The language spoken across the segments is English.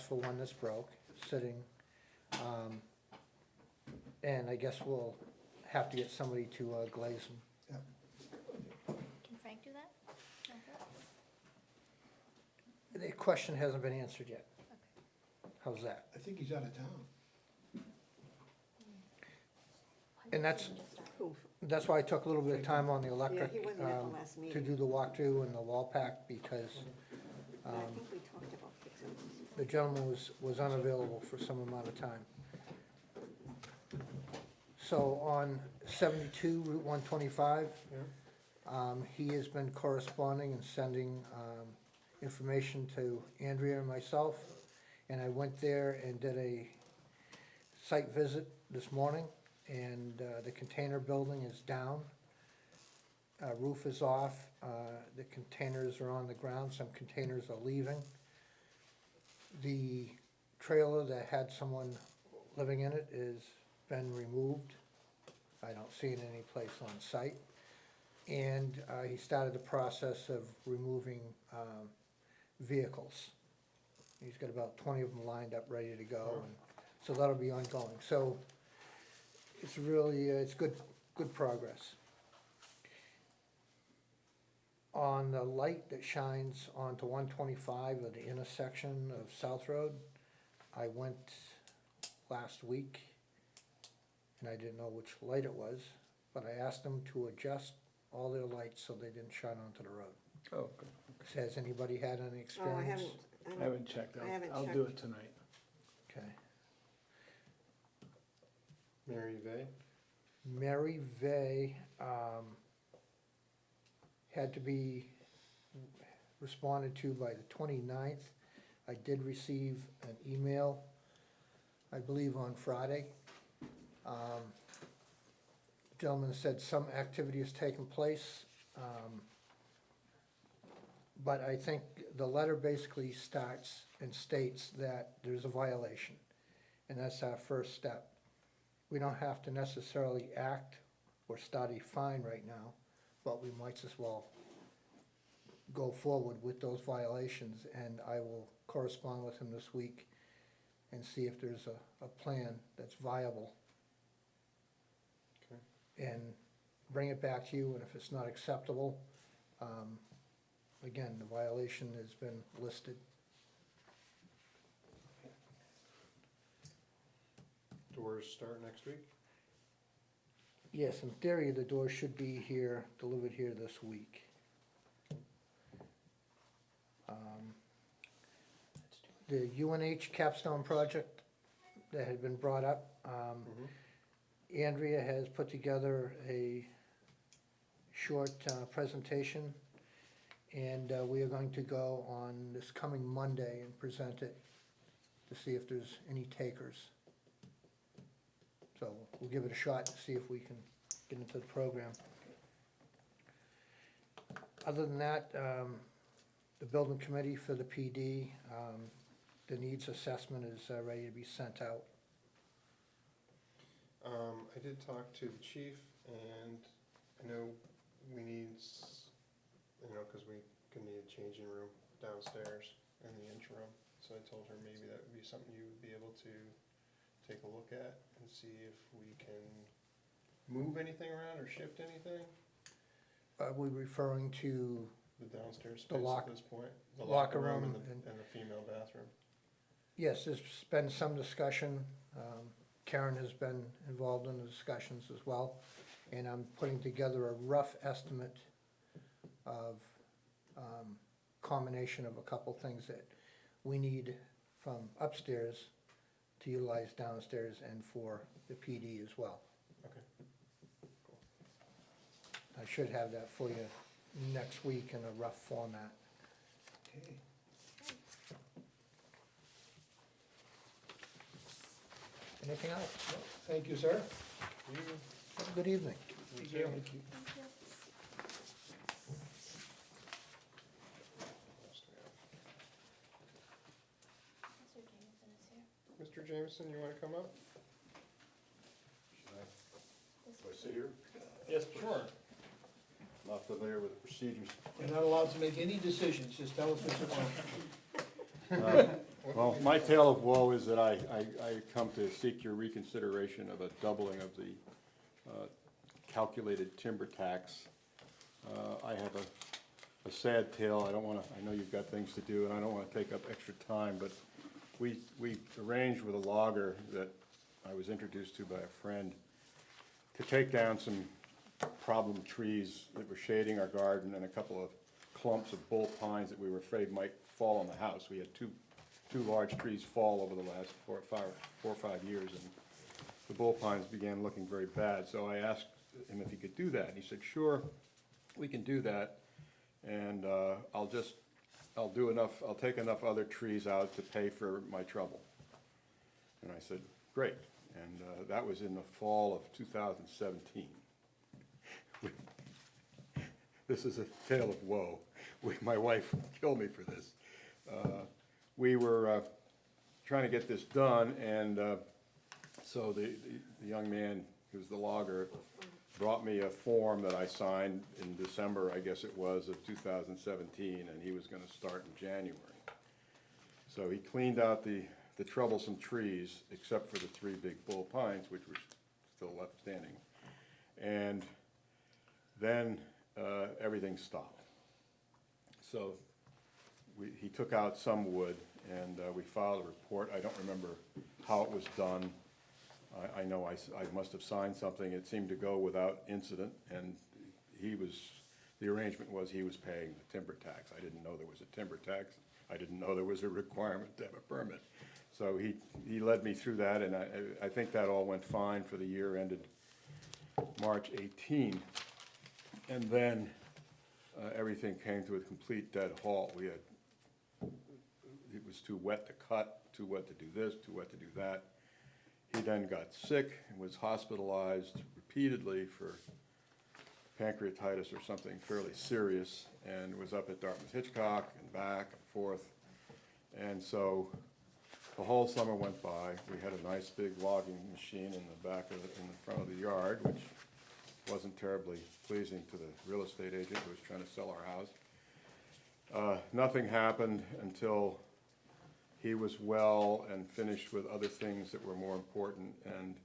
for one that's broke, sitting. And I guess we'll have to get somebody to glaze them. Can Frank do that? The question hasn't been answered yet. Okay. How's that? I think he's out of town. And that's why I took a little bit of time on the electric, Yeah, he wasn't at the last to meeting. do the walkthrough and the wall pack, because But I think we talked about fixing this. the gentleman was unavailable for some amount of time. So on 72 Route 125, he has been corresponding and sending information to Andrea and myself, and I went there and did a site visit this morning, and the container building is down. Roof is off, the containers are on the ground, some containers are leaving. The trailer that had someone living in it is been removed. I don't see it any place on site. And he started the process of removing vehicles. He's got about 20 of them lined up, ready to go, and so that'll be ongoing. So it's really, it's good progress. On the light that shines onto 125 at the intersection of South Road, I went last week, and I didn't know which light it was, but I asked them to adjust all their lights so they didn't shine onto the road. Oh, good. Has anybody had any Oh, I experience? I haven't checked. I haven't I'll do checked. it tonight. Okay. Mary Vay? Mary Vay, had to be responded to by the 29th. I did receive an email, I believe on Friday. Gentleman said some activity has taken place, but I think the letter basically starts and states that there's a violation, and that's our first step. We don't have to necessarily act or start a fine right now, but we might as well go forward with those violations, and I will correspond with him this week and see if there's a plan that's viable. Okay. And bring it back to you, and if it's not acceptable, again, the violation has been listed. Doors start next week? Yes, in theory, the door should be here, delivered here this week. The UNH capstone project that had been brought up, Andrea has put together a short presentation, and we are going to go on this coming Monday and present it to see if there's any takers. So we'll give it a shot to see if we can get into the program. Other than that, the building committee for the PD, the needs assessment is ready to be sent out. I did talk to the chief, and I know we need, cause we could need a changing room downstairs in the interim. So I told her maybe that would be something you would be able to take a look at and see if we can move anything around or shift anything. Are we referring to, The downstairs The space at this point, the locker locker room room and the female bathroom. yes, there's been some discussion. Karen has been involved in the discussions as well, and I'm putting together a rough estimate of combination of a couple things that we need from upstairs to utilize downstairs and for the PD as well. Okay. I should have that for you next week in a rough format. Okay. Anything else? Thank you, sir. Have a good evening. Thank you. Thank you. Mr. Jameson, you wanna come up? Do I sit here? Yes, sure. Not familiar with the procedures. You're not allowed to make any decisions, just tell us what you want. Well, my tale of woe is that I come to seek your reconsideration of a doubling of the calculated timber tax. I have a sad tale. I know you've got things to do, and I don't wanna take up extra time, but we arranged with a logger that I was introduced to by a friend to take down some problem trees that were shading our garden and a couple of clumps of bull pines that we were afraid might fall on the house. We had two large trees fall over the last 4 or 5 years, and the bull pines began looking very bad. So I asked him if he could do that, and he said, sure, we can do that, and I'll take enough other trees out to pay for my trouble. And I said, great, and that was in the fall of 2017. This is a tale of woe. My wife would kill me for this. We were trying to get this done, and so the young man, who's the logger, brought me a form that I signed in December, I guess it was, of 2017, and he was gonna start in January. So he cleaned out the troublesome trees, except for the 3 big bull pines, which were still left standing. And then everything stopped. So he took out some wood, and we filed a report. I don't remember how it was done. I know I must have signed something. It seemed to go without incident, and the arrangement was he was paying the timber tax. I didn't know there was a timber tax. I didn't know there was a requirement to have a permit. So he led me through that, and I think that all went fine for the year ended March 18. And then everything came to a complete dead halt. It was too wet to cut, too wet to do this, too wet to do that. He then got sick and was hospitalized repeatedly for pancreatitis or something fairly serious, and was up at Dartmouth-Hitchcock and back and forth. And so the whole summer went by. We had a nice big logging machine in the front of the yard, which wasn't terribly pleasing to the real estate agent who was trying to sell our house. Nothing happened until he was well and finished with other things that were more important, and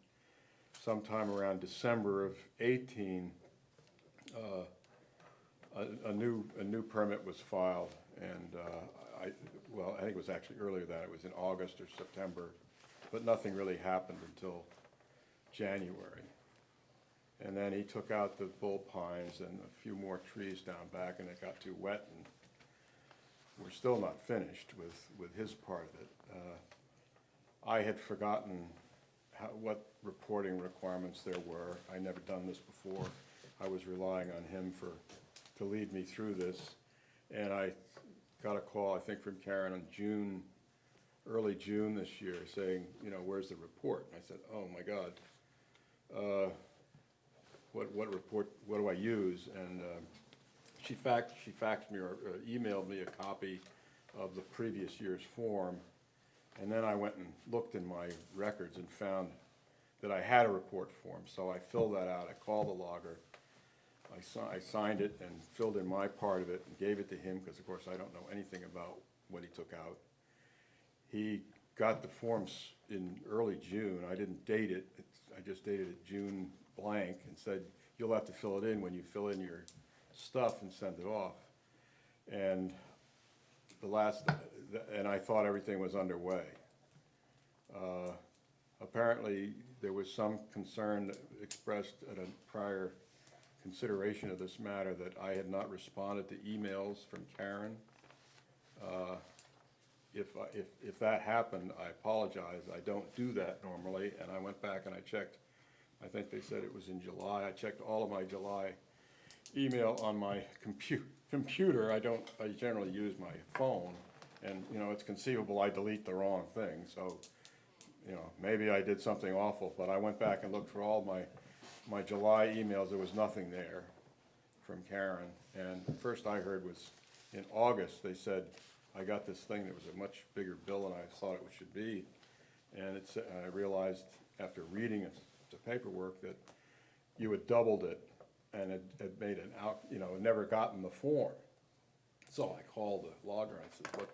sometime around December of 18, a new permit was filed, and I think it was actually earlier than that. It was in August or September, but nothing really happened until January. And then he took out the bull pines and a few more trees down back, and it got too wet, and we're still not finished with his part of it. I had forgotten what reporting requirements there were. I never done this before. I was relying on him to lead me through this, and I got a call, I think, from Karen in early June this year, saying, where's the report? And I said, oh my God, what report? What do I use? And she faxed me or emailed me a copy of the previous year's form, and then I went and looked in my records and found that I had a report form. So I filled that out. I called the logger. I signed it and filled in my part of it and gave it to him, because of course I don't know anything about what he took out. He got the forms in early June. I didn't date it. I just dated it June blank and said, you'll have to fill it in when you fill in your stuff and send it off. And and I thought everything was underway. Apparently there was some concern expressed at a prior consideration of this matter that I had not responded to emails from Karen. If that happened, I apologize. I don't do that normally, and I went back and I checked. I think they said it was in July. I checked all of my July email on my computer. I generally use my phone, and it's conceivable I delete the wrong thing. So, maybe I did something awful. But I went back and looked for all my July emails. There was nothing there from Karen. And the first I heard was in August. They said, I got this thing that was a much bigger bill than I thought it should be. And I realized after reading the paperwork that you had doubled it, and it had made had never gotten the form. So I called the logger and I said,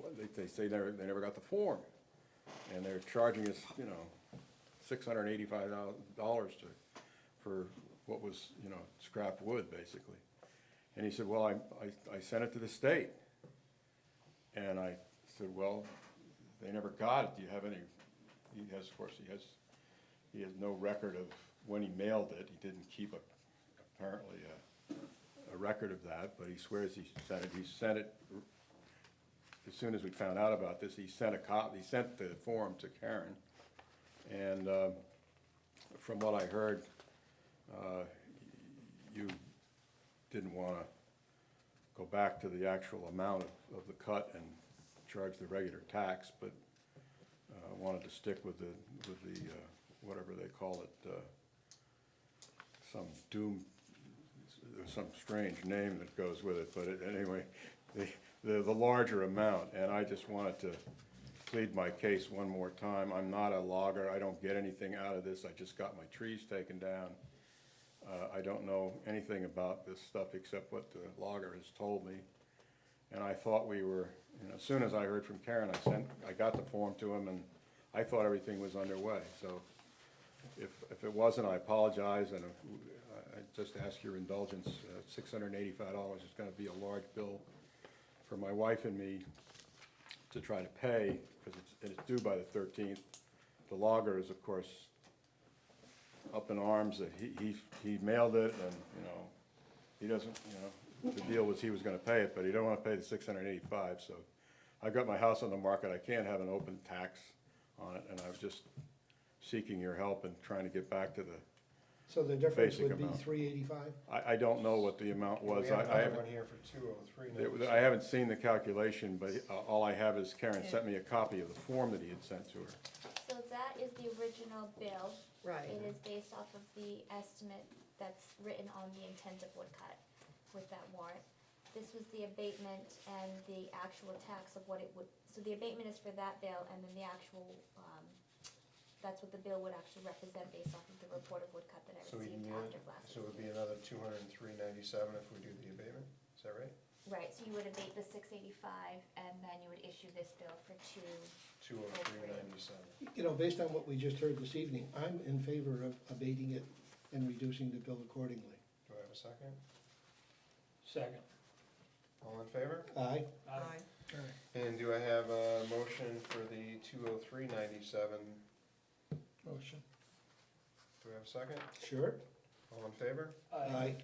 well, they say they never got the form. And they're charging us, you know, $685 for what was, you know, scrap wood, basically. And he said, well, I sent it to the state. And I said, well, they never got it. Do you have any, he has, of course, he has no record of when he mailed it. He didn't keep apparently a record of that, but he swears he sent it. He sent it, as soon as we found out about this, he sent the form to Karen. And from what I heard, you didn't want to go back to the actual amount of the cut and charge the regular tax, but wanted to stick with the whatever they call it, some strange name that goes with it, but anyway, the larger amount. And I just wanted to plead my case one more time. I'm not a logger. I don't get anything out of this. I just got my trees taken down. I don't know anything about this stuff except what the logger has told me. And I thought we were, you know, as soon as I heard from Karen, I got the form to him, and I thought everything was underway. So if it wasn't, I apologize, and I just ask your indulgence. $685 is gonna be a large bill for my wife and me to try to pay, because it's due by the 13th. The logger is, of course, up in arms that he mailed it, and, you know, he doesn't, you know, the deal was he was gonna pay it, but he don't wanna pay the $685, so I've got my house on the market. I can't have an open tax on it, and I was just seeking your help and trying to get back to the, So the difference Basic would be amount. $385? I don't know what the amount was. We have I another haven't, one here for 203. I haven't seen the calculation, but all I have is Karen sent me a copy of the form that he had sent to her. So that is the original bill. Right. It is based off of the estimate that's written on the intent of woodcut with that warrant. This was the abatement and the actual tax of what it would, so the abatement is for that bill, and then the actual, that's what the bill would actually represent based off of the report of woodcut that I So we received need, after last so it would week. be another 203.97 if we do the abatement, is that right? Right, so you would abate the 685, and then you would issue this bill for 203.97. You know, based on what we just heard this evening, I'm in favor of abating it and reducing the bill accordingly. Do I have a second? Second. All in favor? Aye? Aye. And do I have a motion for the 203.97? Motion. Do we have a second? Sure? All in favor? Aye.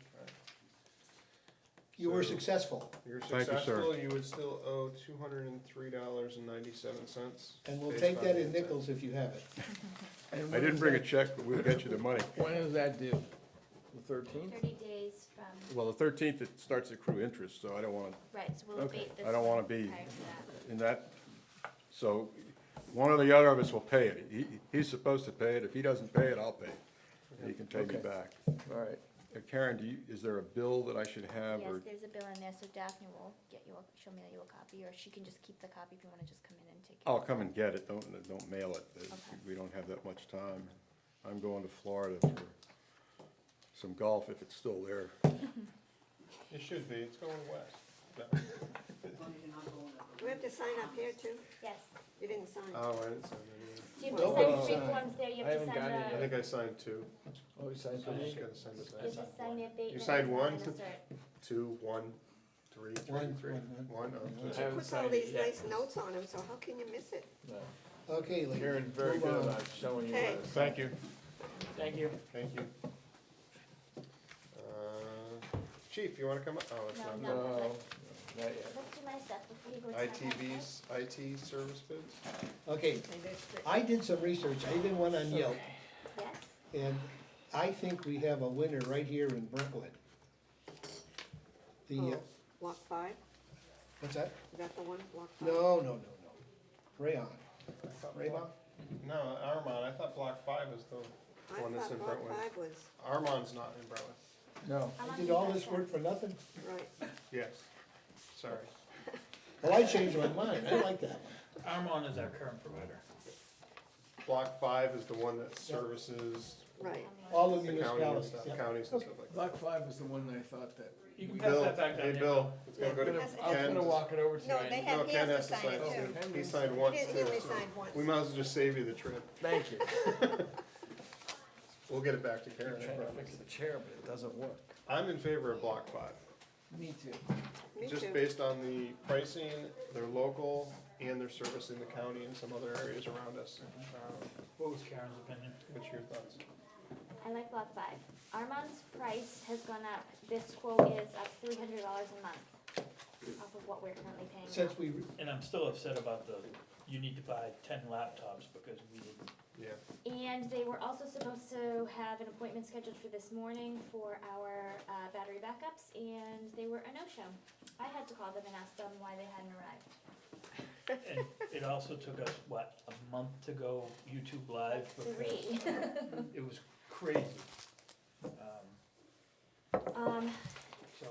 You were So- successful, You're Thank you, sir. successful, you would still owe $203.97. and we'll based take on that the in intent. nickels if you have it. I didn't bring a check, but we'll get you the money. When is that due? The 13th? 30 days from, Well, the 13th, it starts to accrue interest, so I don't want to, right, so we'll Okay. abate this I don't wanna one be- prior to that. in that, so one or the other of us will pay it. He's supposed to pay it. If he doesn't pay it, I'll pay it. And he can pay me Okay. back. All right. Karen, is there a bill that I should have, Yes, or? there's a bill in there, so Daphne will she'll mail you a copy, or she can just keep the copy if you wanna just come in and take it. I'll come and get it, don't mail it. Okay. We don't have that much time. I'm going to Florida for some golf, if it's still there. It should be, it's going west. No. Do we have to sign up here too? Yes. You didn't sign. Oh, I didn't sign any. Do you have to No, sign but- three forms there? You I have to haven't sign got it I the, think I signed 2. Oh, you signed I for me? just gotta send it you have to back. sign the abatement. You signed and one? sign the cert. 2, 1, 3, 3, One, 3. one. One, oh, I She haven't puts all signed it these yet. nice notes on them, so how can you miss it? No. Okay, ladies. Karen's very move good on. about showing you Okay. where to sign. Thank you. Thank you. Thank you. Chief, you wanna come up? Oh, it's No, not. no. No, not yet. Let's do my stuff before you go to my ITV's, IT service bids? Okay, Okay, that's it. I did some research, I did one on Yelp, Yes, and I think we have a winner right here in Brentwood. The, Oh, Block 5, what's that? is that the one, block 5? No. Rayon. I thought Raymond? Block- No, Armand, I thought Block 5 is the one that's in I thought Brentwood. block 5 was, Armand's not in Brentwood. No. I'm I on did the all other this side. work for nothing? right. Yes, sorry. Well, I changed my mind, I like that one. Armon is our current provider. Block 5 is the one that services Right. All the the county and municipalities, stuff, yeah. counties and stuff like that. Block 5 was the one that I thought that You can pass Bill, that back down hey, there. Bill, it's gonna go to Yeah, Ken. I was gonna walk it over to you. No, I- they No, have, he Ken has to sign it it too. too. He signed once He too, only so signed once. we might as well just save you the trip. Thank you. We'll get it back to I'm Karen, I trying to promise. fix the chair, but it doesn't work. I'm in favor of block 5. Me too. Me Just too. based on the pricing, they're local, and they're servicing the county and some other areas around us. What was Karen's opinion? What's your thoughts? I like block 5. Armand's price has gone up, this quote is up $300 a month off of what we're currently paying now. Since we, And I'm still upset about the, you need to buy 10 laptops because we didn't. Yeah. And they were also supposed to have an appointment scheduled for this morning for our battery backups, and they were a no-show. I had to call them and ask them why they hadn't arrived. And it also took us, what, a month to go YouTube Live? before- 3. It was crazy. So,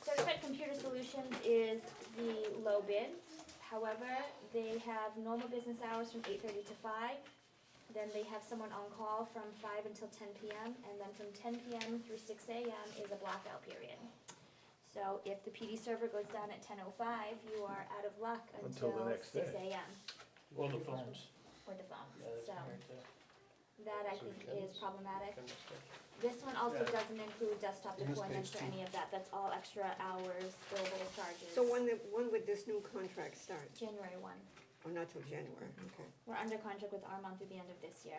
Certified Computer Solutions is the low bid. However, they have normal business hours from 8:30 to 5. Then they have someone on call from 5 until 10 p.m. And then from 10 p.m. through 6 a.m. is a blackout period. So if the PD server goes down at 10:05, you are out of luck Until until the next 6 day. a.m. or the phones. with the phones. Yeah, that's So right there. that I So think Ken's- is problematic. Ken's stuff. This one also Yeah. doesn't include desktop And this deployments page or too. any of that. That's all extra hours, billable charges. So when would this new contract start? January 1. Oh, not till January, okay. We're under contract with Armand through the end of this year.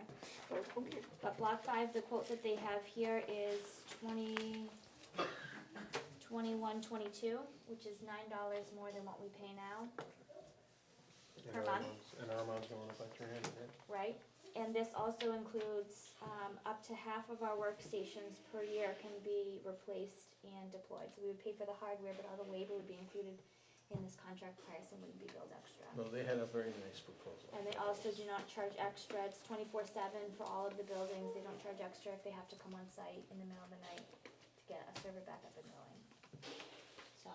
Oh, okay. But block 5, the quote that they have here is 21.22, which is $9 more than what we pay now, And Per month? Armand's going up by 300, right? right? And this also includes up to half of our workstations per year can be replaced and deployed. So we would pay for the hardware, but all the labor would be included in this contract price and wouldn't be billed extra. No, they had a very nice proposal. And they also do not charge extra, it's 24/7 for all of the buildings, they don't charge extra if they have to come on site in the middle of the night to get a server back up and going. So,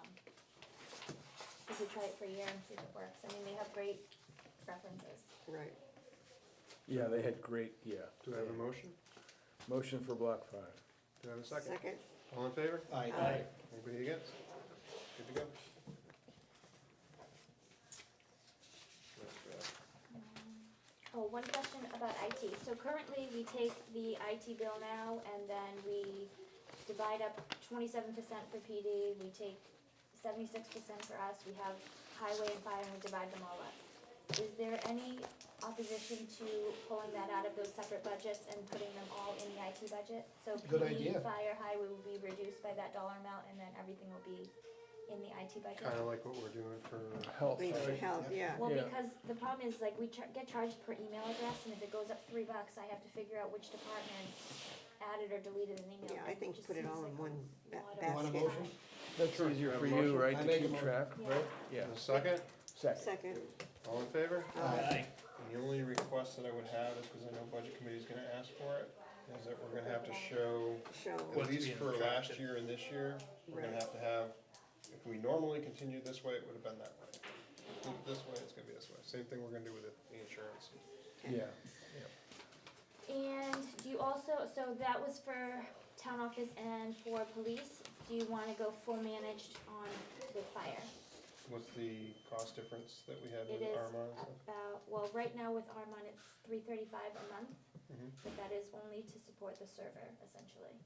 we could try it for a year and see if it works, I mean, they have great references. Right. Yeah, they had great, yeah. Do I have a motion? Motion for block 5. Do I have a second? Second? All in favor? I, Aye. Anybody against? Good to go. Oh, one question about IT. So currently, we take the IT bill now, and then we divide up 27% for PD, we take 76% for us, we have highway and fire, and we divide them all up. Is there any opposition to pulling that out of those separate budgets and putting them all in the IT budget? So Good PD, idea. fire, highway will be reduced by that dollar amount, and then everything will be in the IT budget? Kinda like what we're doing for, Help. We should help, yeah. Well, Yeah. because the problem is, like, we get charged per email address, and if it goes up $3, I have to figure out which department added or deleted an email. Yeah, I think It just put it seems all like in one a lot of You want a basket. motion? That's easier Have for a you, motion? right, I to make a keep motion. track, Yeah. right? Yeah. a second? Second. Second? All in favor? Aye. And the only request that I would have is, because I know budget committee's gonna ask for it, is that we're gonna have to show, Show, at What's least being for last attracted. year and this year, we're gonna Right. have to have, if we normally continued this way, it would have been that way. If we did it this way, it's gonna be this way. Same thing we're gonna do with the insurance. Yeah. And do you also, so that was for town office and for police, do you wanna go full managed on the fire? What's the cost difference that we had It with is Armand? about, well, right now with Armand, it's $335 a month, Mhm. but that is only to support the server, essentially.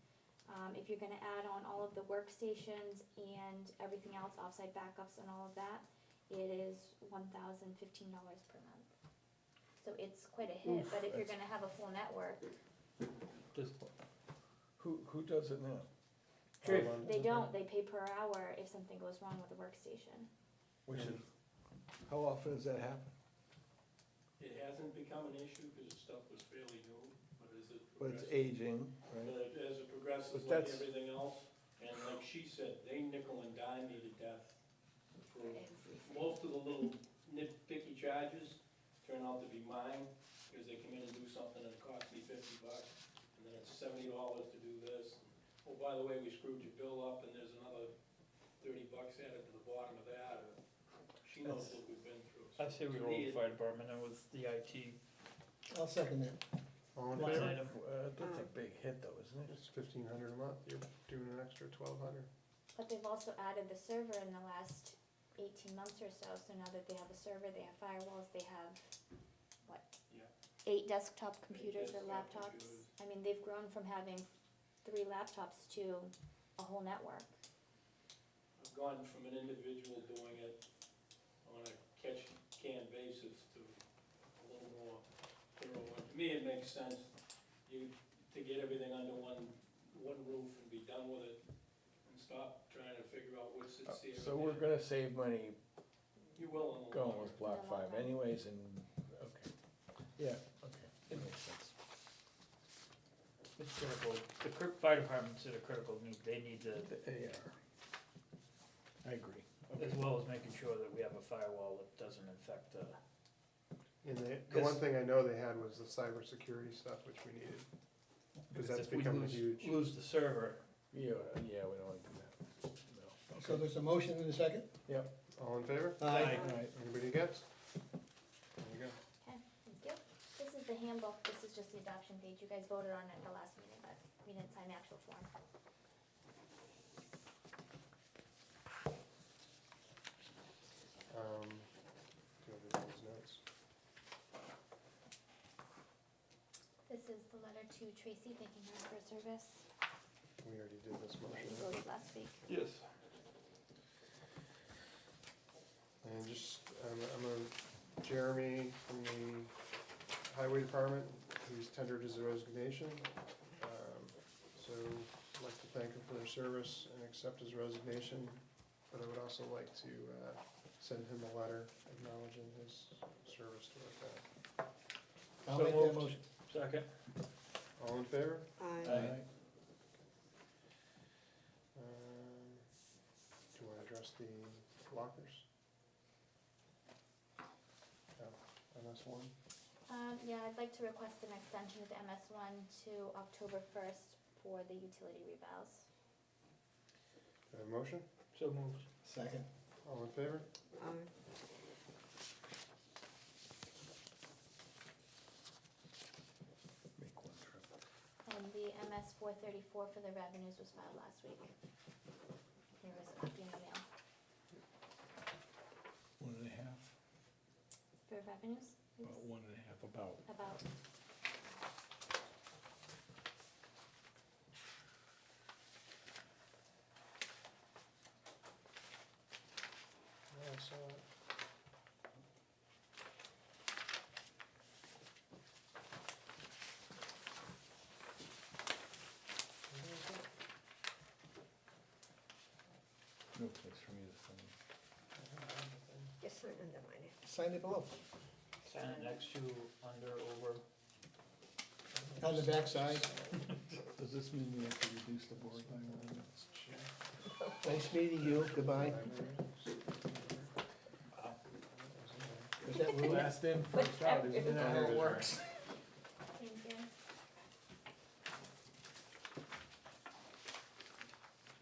If you're gonna add on all of the workstations and everything else, offsite backups and all of that, it is $1,015 per month. So it's quite a hit, Oof, but if you're that's- gonna have a full network, Just, Who does it now? Chief. Armand, they is it? don't, they pay per hour if something goes wrong with the workstation. Which is, how often does that happen? It hasn't become an issue because the stuff was fairly new, but as it But it's progresses, aging, right? as it progresses But like that's- everything else, and like she said, they nickel and dime me to death. For most of the little nitpicky charges turn out to be mine, because they come in and do something and it costs me $50, and then it's $70 to do this. Oh, by the way, we screwed your bill up, and there's another $30 added to the bottom of that, or she knows what we've been through. I say we To roll me, the it- fire department in with the IT I'll second that. All in line favor? item. That's a big hit though, isn't it? It's 1,500 a month, you're doing an extra 1,200. But they've also added the server in the last 18 months or so, so now that they have a server, they have firewalls, they have, what? Yeah. 8 desktop computers or desktop laptops. computers. I mean, they've grown from having 3 laptops to a whole network. I've gone from an individual doing it on a catch can basis to a little more thorough. And to me, it makes sense, to get everything under one roof and be done with it, and stop trying to figure out what sits here. So and we're there. gonna save money You will in the going long with run. block In the long 5 run. anyways, and, okay. Yeah, okay, it makes sense. It's critical, fire departments are a critical need, they need to, They are. I agree. as well as making sure that we have a firewall that doesn't infect, And the one thing I know they had was the cybersecurity stuff, which we needed, because that's if we becoming huge. lose the server, Yeah, we don't wanna do that. No. So there's a motion and a second? All in favor? Aye. Alright, Anybody against? There you go. Okay, thank you. This is the handbook, this is just the adoption page. You guys voted on it at the last meeting, but we didn't sign the actual form. Do everybody's notes. This is the letter to Tracy thanking her for her service. We already did this We motion. voted last week. yes. And just, Jeremy from the highway department, he's tendered his resignation. So I'd like to thank him for their service and accept his resignation, but I would also like to send him a letter acknowledging his service to our town. I'll So make that moved. motion. Second. All in favor? Aye. alright. Do you want to address the lockers? MS1? Yeah, I'd like to request an extension of the MS1 to October 1st for the utility revals. Do I have a motion? So moved. Second. All in favor? Aye. Make one trip. And the MS 434 for the revenues was filed last week. Here is a copy in the mail. 1.5, For revenues, please? about 1.5, about. About, Yeah, I saw it. No place for me to sign. Just sign under mine. Sign it below. Sign it next to, under, over. On the backside. Does this mean we have to reduce the board by 1? Nice meeting you, goodbye. Was that rude? Last in, first out, isn't that how it works? thank you.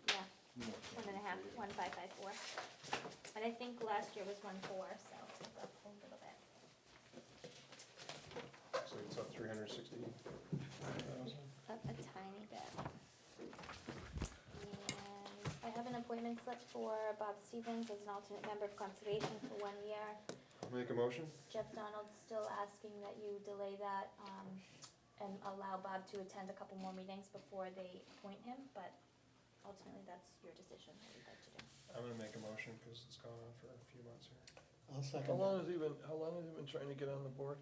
Yeah, 1.5, 1554. And I think last year was 1.4, so it's up a little bit. So it's up 360,000. Up a tiny bit. And I have an appointment slip for Bob Stevens as an alternate member of conservation for 1 year. I'll make a motion. Jeff Donald's still asking that you delay that, and allow Bob to attend a couple more meetings before they appoint him, but ultimately that's your decision, what you'd like to do. I'm gonna make a motion because it's gone on for a few months here. I'll How second long that. has he been trying to get on the board?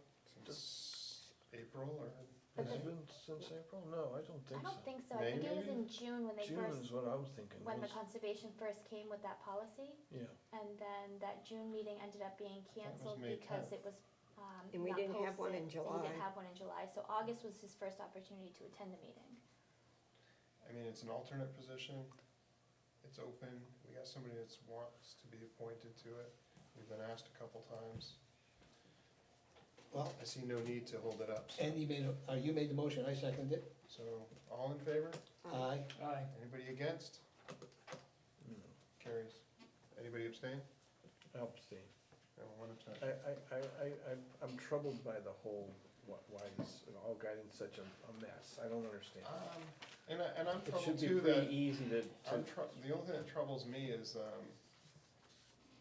Since April or? But Has it the- been since April? No, I don't I think so. don't think so, I think it was in June when they June first, is what I was thinking. when the was- conservation first came with that policy, Yeah, and then that June meeting ended up being canceled May because 10th. it was, And we not didn't have one posted, in and July. he didn't have one in July, so August was his first opportunity to attend the meeting. I mean, it's an alternate position. It's open. We got somebody that wants to be appointed to it. We've been asked a couple times. Well, I see no need to hold it up. So- Andy made, you made the motion, I seconded it. So, all in favor? Aye. Aye. Anybody against? no, Carries. Anybody abstain? I'll abstain. No, one abstention. I'm troubled by the whole why this, it all got in such a mess, I don't understand. And I'm It troubled should be too pretty that, easy to, the only thing that troubles me is,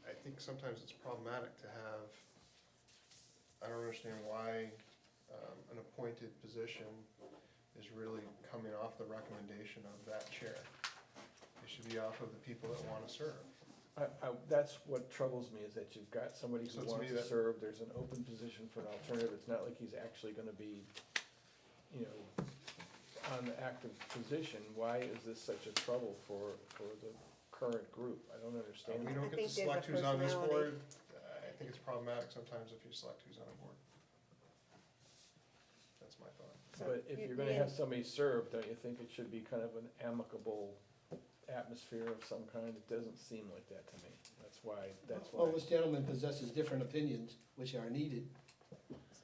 I think sometimes it's problematic to have, I don't understand why, an appointed position is really coming off the recommendation of that chair. It should be off of the people that wanna serve. that's what troubles me, is that you've got somebody So who to me wants to that- serve, there's an open position for an alternative, it's not like he's actually gonna be, you know, on the active position. Why is this such a trouble for the current group? I don't understand. We that. don't I get think to there's a select who's on this personality. board. I think it's problematic sometimes if you select who's on a board. That's my thought. So But if you- you're gonna you- have somebody serve, don't you think it should be kind of an amicable atmosphere of some kind? It doesn't seem like that to me. That's Well, why. this gentleman possesses different opinions which are needed.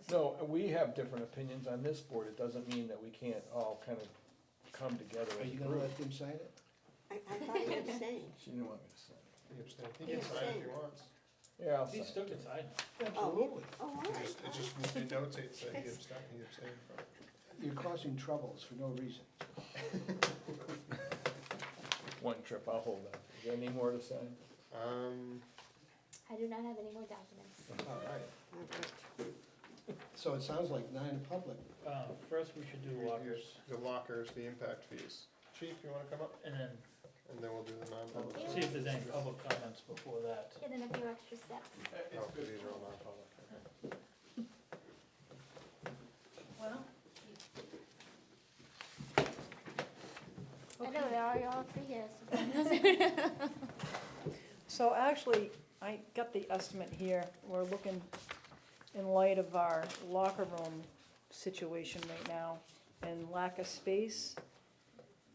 No, we have different opinions on this board. It doesn't mean that we can't all kind of come together Are as a you gonna group. let him sign it? I thought he abstained. She didn't want me to say. He abstained. He He can sign if he abstained. wants. Yeah, I'll He sign. still can sign. Absolutely. Oh, all It right. just, it notates that he abstained from it. You're causing troubles for no reason. One trip, I'll hold on. Is there any more to sign? I do not have any more documents. All right. All right. So it sounds like non-public. First, we should do lockers, The lockers, the impact fees. Chief, you wanna come up? and then And then we'll do the non-public. Yeah. see if there's any public comments before that. And then a few extra steps. Oh, these are all non-public. Well. I know, there are y'all three here. So actually, I got the estimate here. We're looking in light of our locker room situation right now and lack of space.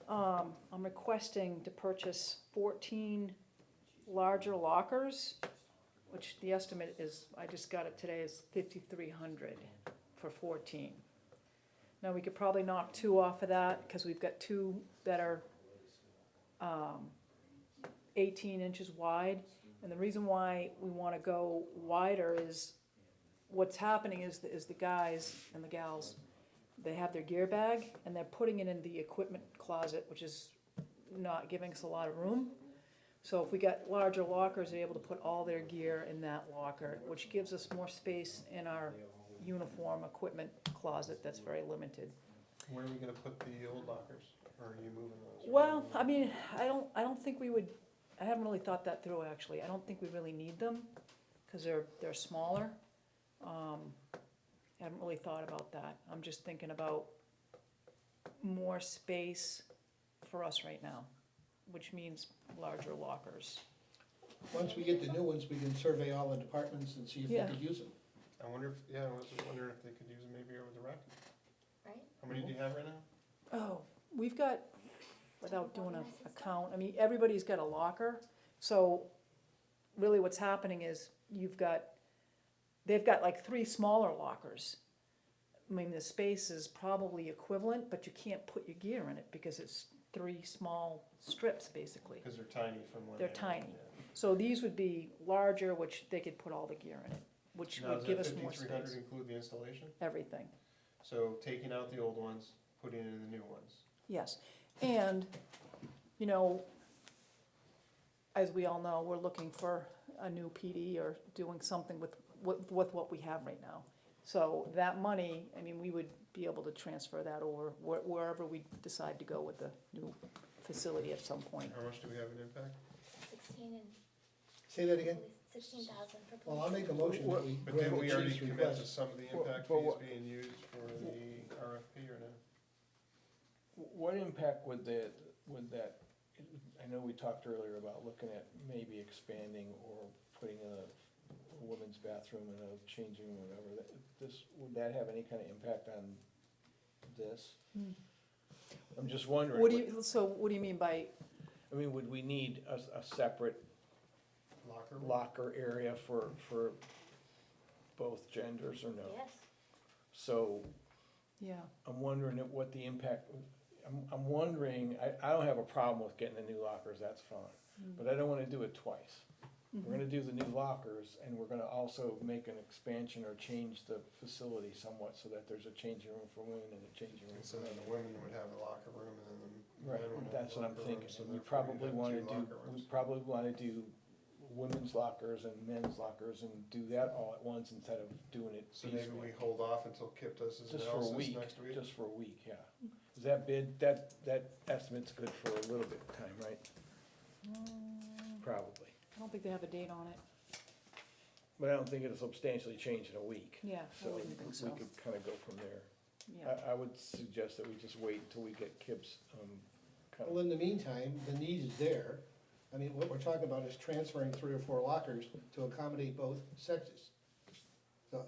I'm requesting to purchase 14 larger lockers, which the estimate is, I just got it today, is 5,300 for 14. Now, we could probably knock 2 off of that, because we've got 2 that are 18 inches wide. And the reason why we want to go wider is, what's happening is the guys and the gals, they have their gear bag and they're putting it in the equipment closet, which is not giving us a lot of room. So if we got larger lockers, they're able to put all their gear in that locker, which gives us more space in our uniform equipment closet that's very limited. Where are we gonna put the old lockers? Or are you moving those? Well, I mean, I don't think we would, I haven't really thought that through, actually. I don't think we really need them, because they're smaller. I haven't really thought about that. I'm just thinking about more space for us right now, which means larger lockers. Once we get the new ones, we can survey all the departments and see if Yeah. they could use them. I wonder if, yeah, I was just wondering if they could use them maybe over the rec. Right? How many do you have right now? Oh, we've got, without doing a count, I mean, everybody's got a locker. So really what's happening is they've got like 3 smaller lockers. I mean, the space is probably equivalent, but you can't put your gear in it because it's 3 small strips, basically. Cause they're tiny from when They're they. tiny. Yeah. So these would be larger, which they could put all the gear in it, which Now, would does give that us more 5,300 space. include the installation? Everything, So taking out the old ones, putting in the new ones. yes. And, you know, as we all know, we're looking for a new PD or doing something with what we have right now. So that money, I mean, we would be able to transfer that over wherever we decide to go with the new facility at some point. How much do we have in impact? 16 and, Say that again? 16,000 for police. Well, I'll make a motion that we But grant didn't the we already chief's commit to request. some of the Well, impact but fees what- being used for the RFP or no? What impact would that, I know we talked earlier about looking at maybe expanding or putting in a women's bathroom and a changing room, whatever. Would that have any kind of impact on this? Hmm. I'm just wondering. What do you mean by, I mean, would we need a separate Locker room? locker area for both genders or no? Yes. So yeah, I'm wondering what the impact, I'm wondering, I don't have a problem with getting the new lockers, that's fine. But I don't wanna do it twice. we're gonna do the new lockers, and we're gonna also make an expansion or change the facility somewhat, so that there's a changing room for women and a changing room So for then men. the women would have a locker room and then the Right, men would have that's a what I'm locker room, thinking, so and we therefore you'd probably have wanna two do, locker we rooms. probably wanna do women's lockers and men's lockers, and do that all at once instead of doing it So maybe piecemeal. we hold off until Kip does his Just for a analysis week, next week? just for a week, yeah. Is that bid, that estimate's good for a little bit of time, right? Probably, I don't think they have a date on it. but I don't think it'll substantially change in a week. Yeah, I So wouldn't think so. we could kinda go from there. Yeah. I would suggest that we just wait until we get Kip's, kind Well, of, in the meantime, the need is there. I mean, what we're talking about is transferring 3 or 4 lockers to accommodate both sexes. So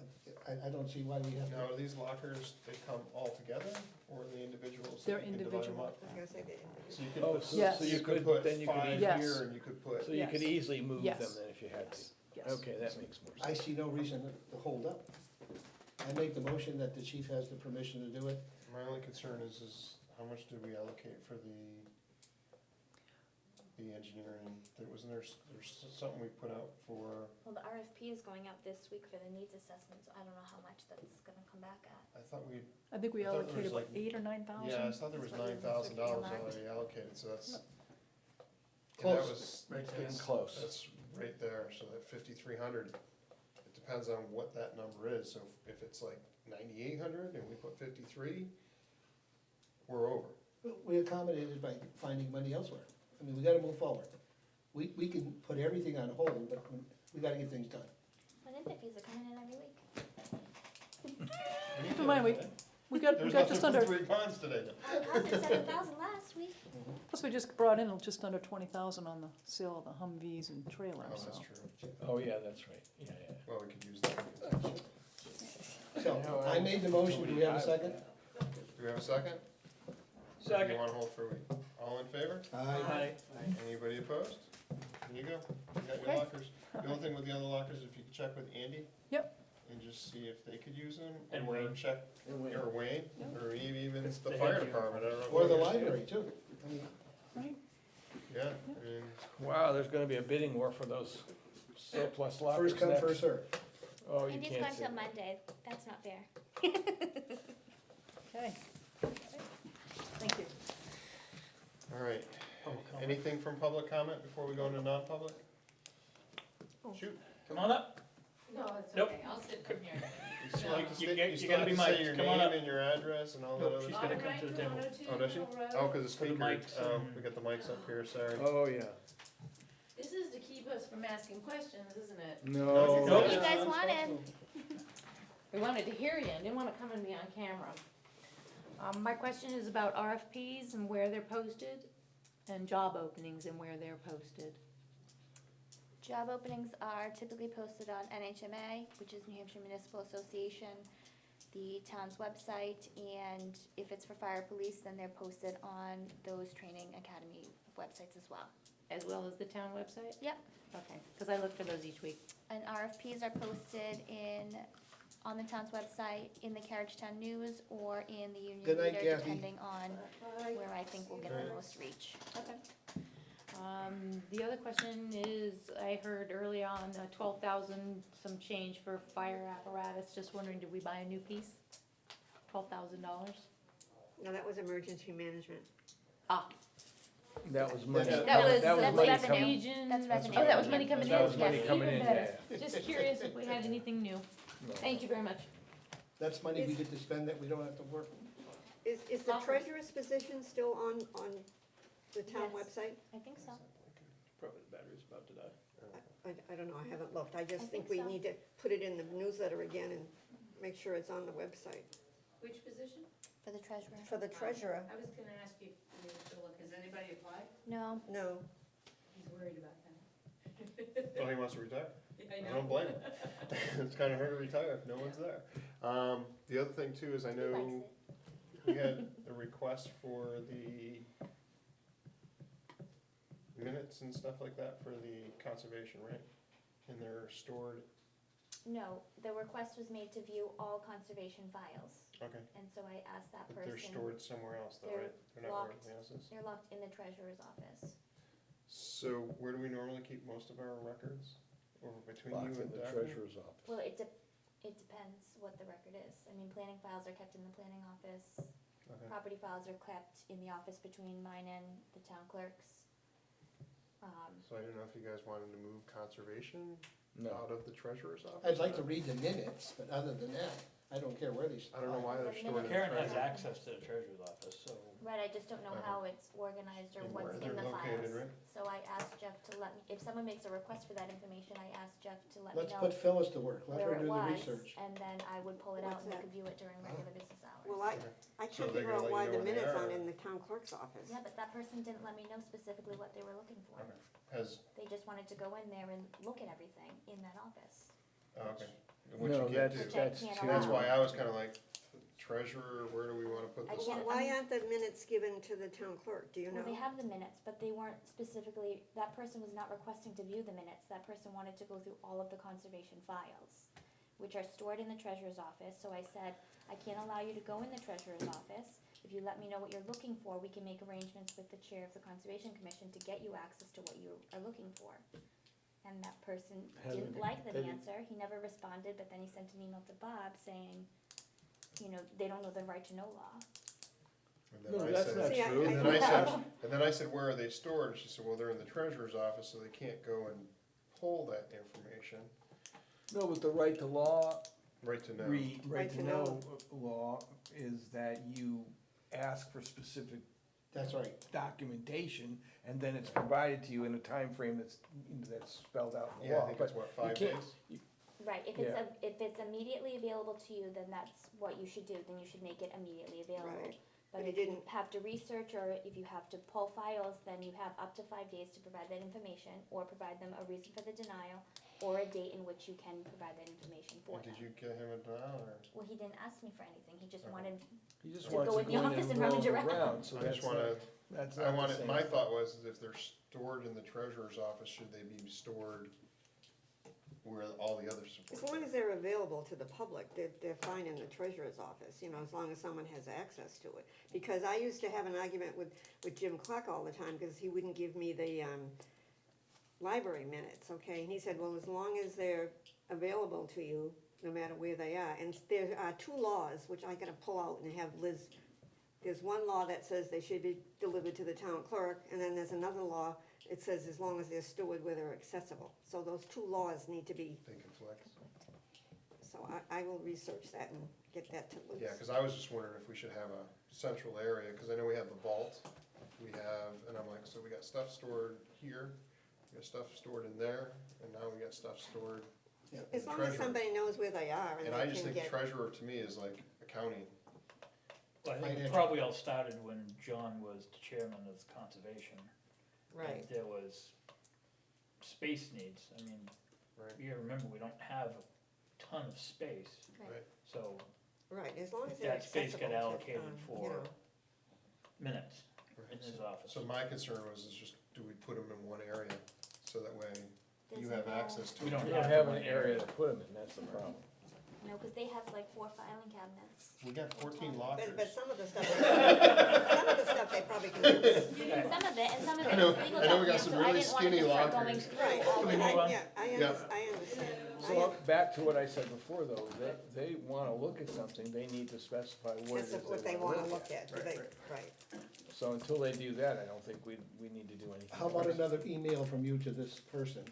I don't see why we have Now, to. are these lockers, they come all together, or are they individuals? so They're you can divide them individual. up? I was gonna say that. So you could Oh, put, so- Yes. so you you could could, put then you could 5 Yes. here, and you could put, so you could Yes. easily move them Yes. then if you had to. Yes. Okay, that makes more sense. I see no reason to hold up. I make the motion that the chief has the permission to do it. my only concern is how much do we allocate for the engineering? There's something we put out for, Well, the RFP is going out this week for the needs assessment, so I don't know how much that's gonna come back at. I thought we, I think we I thought there was allocated, what, like- 8 or 9,000? yeah, I thought there was That's what it is, $9,000 it's already allocated, so that's. Yep. yeah, that Close. was- Right, getting that's- close. That's right there, so that 5,300, it depends on what that number is, so if it's like 9,800 and we put 53, we're over. We accommodated by finding money elsewhere. I mean, we gotta move forward. We can put everything on hold, but we gotta get things done. But impact fees are coming in every week. Keep in mind, we got There's just nothing under, for 3 ponds today. Well, it cost us 7,000 last week. plus we just brought in just under 20,000 on the sale of the Humvees and Oh, trailers, that's so. true. Oh, yeah, that's right, yeah, yeah. Well, we could use that. So, I made the motion, do we have a second? Do we have a second? Or do Second. you wanna hold for a week? All in favor? Aye. Anybody opposed? There you go, you got your Okay. lockers. The only thing with the other lockers, if you could check with Andy. Yep. And just see if they could use them. And or Wayne. Check, or Wayne, Yep. or even Because the they fire have to- department, I don't know. Or who the it is. library too. I mean, Right? Yeah, I mean, Wow, there's gonna be a bidding war for those surplus lockers first come, next. first served. Oh, you Andy's can't gone say till that. Monday, that's not fair. Okay. Thank you. all right. Public comment. Anything from public comment before we go into non-public? Oh. Shoot. Come on up. No, it's Nope. okay, I'll sit from here. You still No. have to You state- get- you you still gotta have be to say mic'd. your Come on name up. and your address and all that Nope, other she's stuff. gonna come to the table. Oh, does she? Oh, cause it's For the speaker, mics and- we got the mics up here, sorry. Oh, yeah. This is to keep us from asking questions, isn't it? No. This is what you guys wanted. We wanted to hear you, didn't wanna come and be on camera. My question is about RFPs and where they're posted, and job openings and where they're posted. Job openings are typically posted on NHMA, which is New Hampshire Municipal Association, the town's website, and if it's for fire police, then they're posted on those training academy websites as well. As well as the town website? Yep. Okay, cause I look for those each week. And RFPs are posted on the town's website, in the Carriage Town News, or in the Union Good night, Leader, Kathy. depending on where I think will get the most reach. Okay. The other question is, I heard early on, 12,000 some change for fire apparatus, just wondering, did we buy a new piece? $12,000? No, that was emergency management. Ah, That was money. That was, That was that's money revenue. coming. region. That's revenue. Oh, that was money coming in? That was money Yes, coming even in, better. yeah. Just curious if we had anything new. No. Thank you very much. That's money we get to spend that we don't have to work. Is the treasurer's position still on the town Yes. website? I think so. Probably the battery's about to die. I don't know, I haven't looked. I just I think think we so. need to put it in the newsletter again and make sure it's on the website. Which position? For the treasurer. For the treasurer, I was gonna ask you, has anybody applied? No, no. He's worried about that. Oh, he wants to retire? I I don't blame him. It's kinda hard to retire if no one's there. The other thing too is I he likes know it. we had a request for the minutes and stuff like that for the conservation, right? And they're stored, No, the request was made to view all conservation files, okay, and so I asked that but they're person. stored somewhere else though, They're right? They're not where locked. everything else is? They're locked in the treasurer's office. So So where do we normally keep most of our records? Or between Locked you in and the Daphne? treasurer's office. Well, it depends what the record is. I mean, planning files are kept in the planning office. Okay. Property files are kept in the office between mine and the town clerk's. So I don't know if you guys wanted to move conservation No, out of the treasurer's office? I'd like to read the minutes, but other than that, I don't care where they. I don't know why they're The stored in the Karen has treasurer. access to the treasurer's office, so Right, I just don't know how it's organized or And what's where in they're the located, files. right? So I asked Jeff to let me, if someone makes a request for that information, I asked Jeff to let me Let's know put Phyllis to work, let where her it do the was, research. and then I would pull it out What's and I that? could view it during regular business hours. Well, I So can't they're figure gonna out let why you know the when they minutes are, aren't or- in the town clerk's office. Yeah, but that person didn't let me know specifically what they were looking for. Okay. Has, They just wanted to go in there and look at everything in that office. oh, okay, which no, you can't that's, do. I that's can't too. That's why I was kinda like, treasurer, where do we wanna put I this? can't- Why aren't the minutes given to the town clerk, do you know? Well, they have the minutes, but they weren't specifically, that person was not requesting to view the minutes. That person wanted to go through all of the conservation files, which are stored in the treasurer's office. So I said, I can't allow you to go in the treasurer's office. If you let me know what you're looking for, we can make arrangements with the chair of the Conservation Commission to get you access to what you are looking for. And that person didn't Hasn't- like the they- answer. He never responded, but then he sent an email to Bob saying, you know, they don't know the right to know law. And then No, I that's said- not See, I- true. And then I said, and then I said, where are they stored? And she said, well, they're in the treasurer's office, so they can't go and pull that information. No, but the right to law, Right to know. right to know law is that you ask for specific That's right. documentation, and then it's provided to you in a time frame that's spelled out in the Yeah, I law. think But it's what, you 5 can't- days? Right, if it's immediately available to you, then that's what you should do, then you should make it immediately available. Right. But But if he you didn't- have to research, or if you have to pull files, then you have up to 5 days to provide that information, or provide them a reason for the denial, or a date in which you can provide that information for them. Did you get him a denial, or? Well, he didn't ask me for anything, he just Okay. wanted, He just to wants go to in the go in office and and roam rummage around. around, so I that's just wanna, not, that's I not the wanted, same. my thought was, is if they're stored in the treasurer's office, should they be stored where all the other As supports long are? as they're available to the public, they're fine in the treasurer's office, you know, as long as someone has access to it. Because I used to have an argument with Jim Clark all the time, because he wouldn't give me the, library minutes, okay? And he said, well, as long as they're available to you, no matter where they are. And there are 2 laws, which I gotta pull out and have Liz, there's one law that says they should be delivered to the town clerk, and then there's another law, it says as long as they're stored where they're accessible. So those 2 laws need to be, They conflict. so I will research that and get that to Liz. Yeah, cause I was just wondering if we should have a central area, cause I know we have the vault, we have, and I'm like, so we got stuff stored here, we got stuff stored in there, and now we got stuff stored. As in long as treasurer. somebody knows where they are and And I they just can think get, treasurer to me is like accounting. well, I think it Financial. probably all started when John was the chairman of conservation. right, And there was space needs, I mean, Right. you gotta remember, we don't have a ton of space, right, so right, as long as If they're that space accessible got to, allocated you for- know. minutes in Right. his office. So my concern was, is just, do we put them in one area, so that way you There's have no- access to We them? don't You don't have an area to put them in, that's the problem. no, cause they have like 4 filing cabinets. We got 14 lockers. But some of the stuff, some of the stuff they probably can use. Some of it, and some of I it know- is legal I know we got documents, some so I really didn't wanna skinny just start going lockers. through Right, all Can we of move it. on? yeah, I Yeah. understand. So back to what I said before though, they wanna look at something, they need to specify what it That's is what they wanna look at, right. So until they do that, I don't think we need to do anything. How about another email from you to this person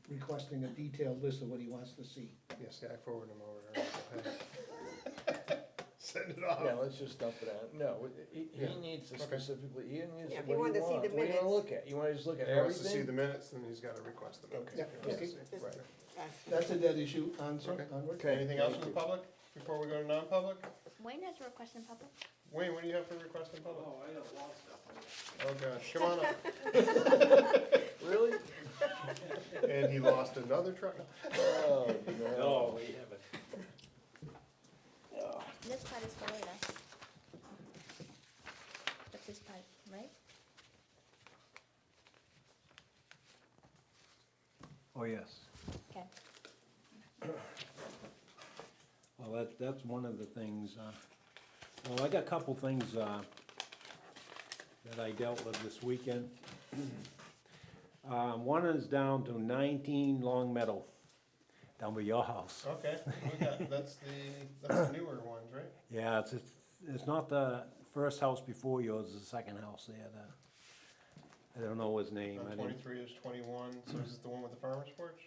requesting a detailed list of what he wants to see? Yes, yeah, I forwarded them over there. Hey. Send it off. Yeah, let's just dump it out. No, he Yeah. needs to Okay. specifically, he needs, Yeah, if what you do wanted you to see want? the What do you wanna minutes. look at? You wanna just look at If he wants to see everything? the minutes, then he's gotta request the minutes. Okay. If he wants to Okay. see. Right. That's a dead issue, Okay. onward. Anything else from the public, before we go to non-public? Wayne has a request in public. Wayne, what do you have for request in public? Oh, I have lots of stuff. Oh, God, come on up. Really? And he lost another truck. Oh, no. we haven't. This part is for later. But this part, right? Oh, yes. Okay. Well, that's one of the things, well, I got a couple things, that I dealt with this weekend. One is down to 19 Long Meadow, down by your house. Okay, we got, that's the newer ones, right? Yeah, it's not the first house before yours, it's the second house there. I don't know his name. I didn't- 23 is 21, so is it the one with the farmer's porch?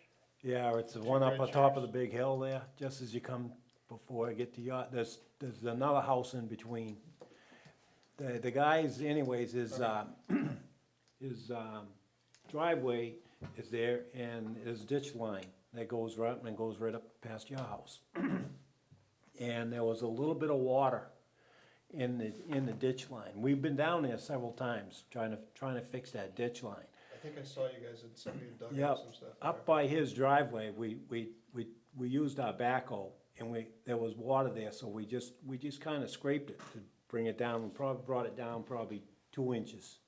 Yeah, it's the Two one up red on top of chairs. the big hill there, just as you come before I get to your, there's another house in between. The guy's anyways, his driveway is there and his ditch line that goes right and goes right up past your house. And there was a little bit of water in the ditch line. We've been down there several times trying to fix that ditch line. I think I saw you guys had somebody dug Yep, up some stuff. up by his driveway, we used our backhoe, and there was water there, so we just kinda scraped it to bring it down, and probably brought it down probably 2 inches.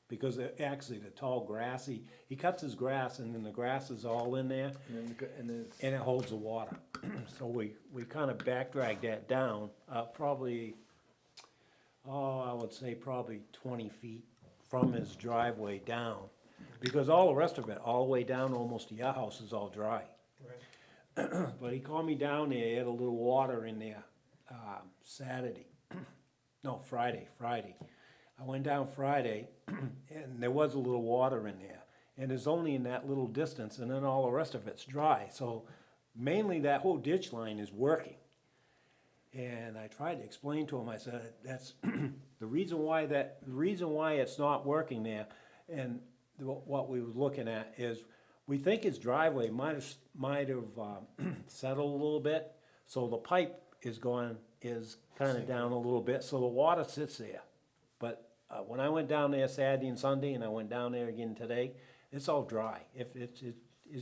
Because actually, the tall grass, he cuts his grass, and then the grass is all in there, and it holds the water. So we kinda back dragged that down, probably, I would say probably 20 feet from his driveway down. Because all the rest of it, all the way down almost to your house is all dry. Right. But he called me down there, he had a little water in there, Saturday, no, Friday. I went down Friday, and there was a little water in there, and it's only in that little distance, and then all the rest of it's dry, so mainly that whole ditch line is working. And I tried to explain to him, I said, that's, the reason why it's not working there, and what we was looking at is, we think his driveway might have settled a little bit, so the pipe is kinda down a little bit, so the water sits there. But when I went down there Saturday and Sunday, and I went down there again today, it's all dry. It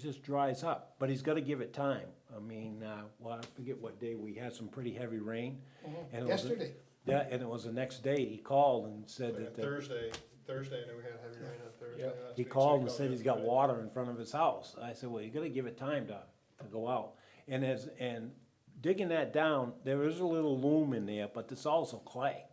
just dries up, but he's gotta give it time. I mean, I forget what day, we had some pretty heavy rain. and it was- Yesterday. Yeah, and it was the next day, he called and said that. Thursday, I know we had heavy rain on Thursday last week. He so called and said you he's got Friday. water in front of his house. I said, well, you gotta give it time to go out. And digging that down, there is a little loam in there, but there's also clay.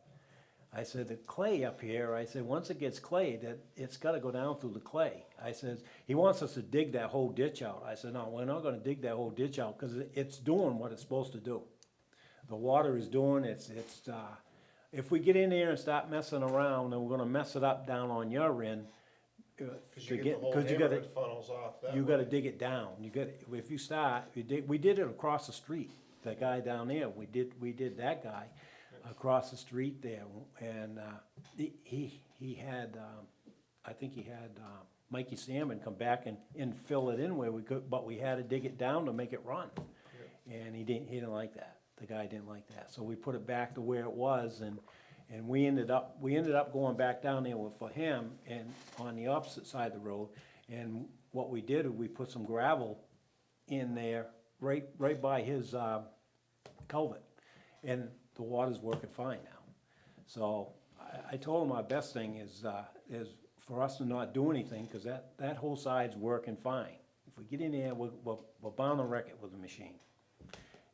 I said, the clay up here, I said, once it gets clay, that it's gotta go down through the clay. I said, he wants us to dig that whole ditch out. I said, no, we're not gonna dig that whole ditch out, cause it's doing what it's supposed to do. The water is doing, if we get in there and start messing around, then we're gonna mess it up down on your end. Cause you get the whole 'cause you gotta- neighborhood funnels off that You way. gotta dig it down, if you start, we did it across the street, the guy down there, we did that guy across the street there, and, he had, I think he had, Mikey Salmon come back and fill it in where we could, but we had to dig it down to make it run. And he didn't like that, the guy didn't like that, so we put it back to where it was, and we ended up going back down there for him, and on the opposite side of the road, and what we did, we put some gravel in there, right by his, culvert, and the water's working fine now. So, I told him our best thing is for us to not do anything, cause that whole side's working fine. If we get in there, we're bound to wreck it with the machine.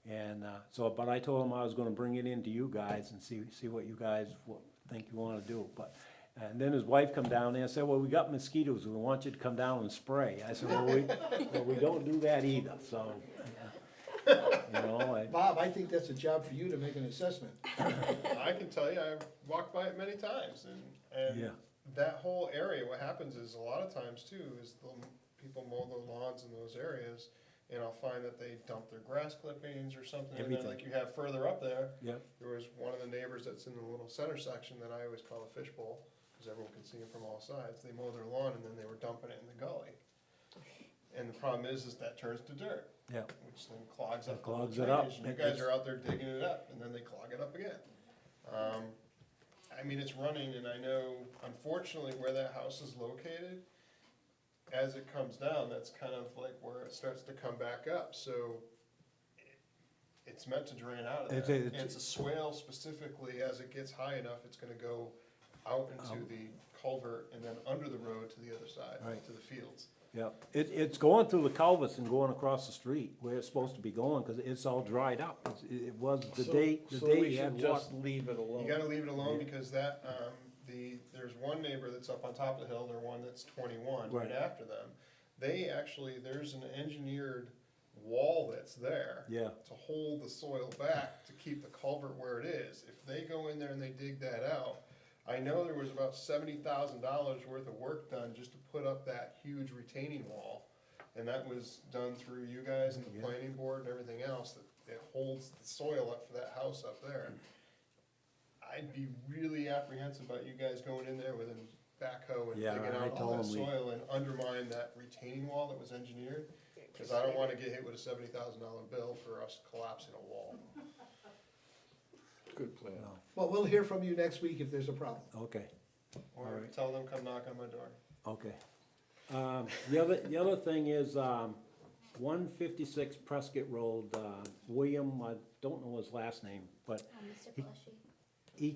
And, but I told him I was gonna bring it in to you guys and see what you guys think you wanna do, but, and then his wife come down there and said, well, we got mosquitoes, we want you to come down and spray. I said, well, we don't do that either, so, you know, Bob, I think that's a job for you to make an assessment. I can tell you, I've walked by it many times, and Yeah. that whole area, what happens is, a lot of times too, is the people mow the lawns in those areas, and I'll find that they dump their grass clippings or something, and then Everything. like you have further up there, Yep. there was one of the neighbors that's in the little center section that I always call a fishbowl, because everyone can see it from all sides, they mow their lawn and then they were dumping it in the gully. And the problem is that turns to dirt. Yeah. Which then clogs up the Clogs it up. drainage, and you guys are out there digging it up, and then they clog it up again. I mean, it's running, and I know, unfortunately, where that house is located, as it comes down, that's kind of like where it starts to come back up, so it's meant to drain out of It's- there. it's- And it's a swale specifically, as it gets high enough, it's gonna go out into the culvert and then under the road to the other side, Right. to the fields. Yep, it's going through the culverts and going across the street where it's supposed to be going, cause it's all dried up. It was the day So you we had should water. just leave it alone. You gotta leave it alone because that, the there's one neighbor that's up on top of the hill, there's one that's 21, right Right. after them. They actually, there's an engineered wall that's there Yeah, to hold the soil back, to keep the culvert where it is. If they go in there and they dig that out, I know there was about $70,000 worth of work done just to put up that huge retaining wall. And that was done through you guys and the Yeah. planning board and everything else, that it holds the soil up for that house up there. I'd be really apprehensive about you guys going in there with a backhoe and Yeah, digging I out all told that them we- soil and undermine that retaining wall that was engineered. Cause I don't wanna get hit with a $70,000 bill for us collapsing a wall. Good plan. no, Well, we'll hear from you next week if there's a problem. okay, Or Alright. tell them, come knock on my door. okay. The other thing is, 156 Prescott Road, William, I don't know his last name, but Mr. Pellecci. he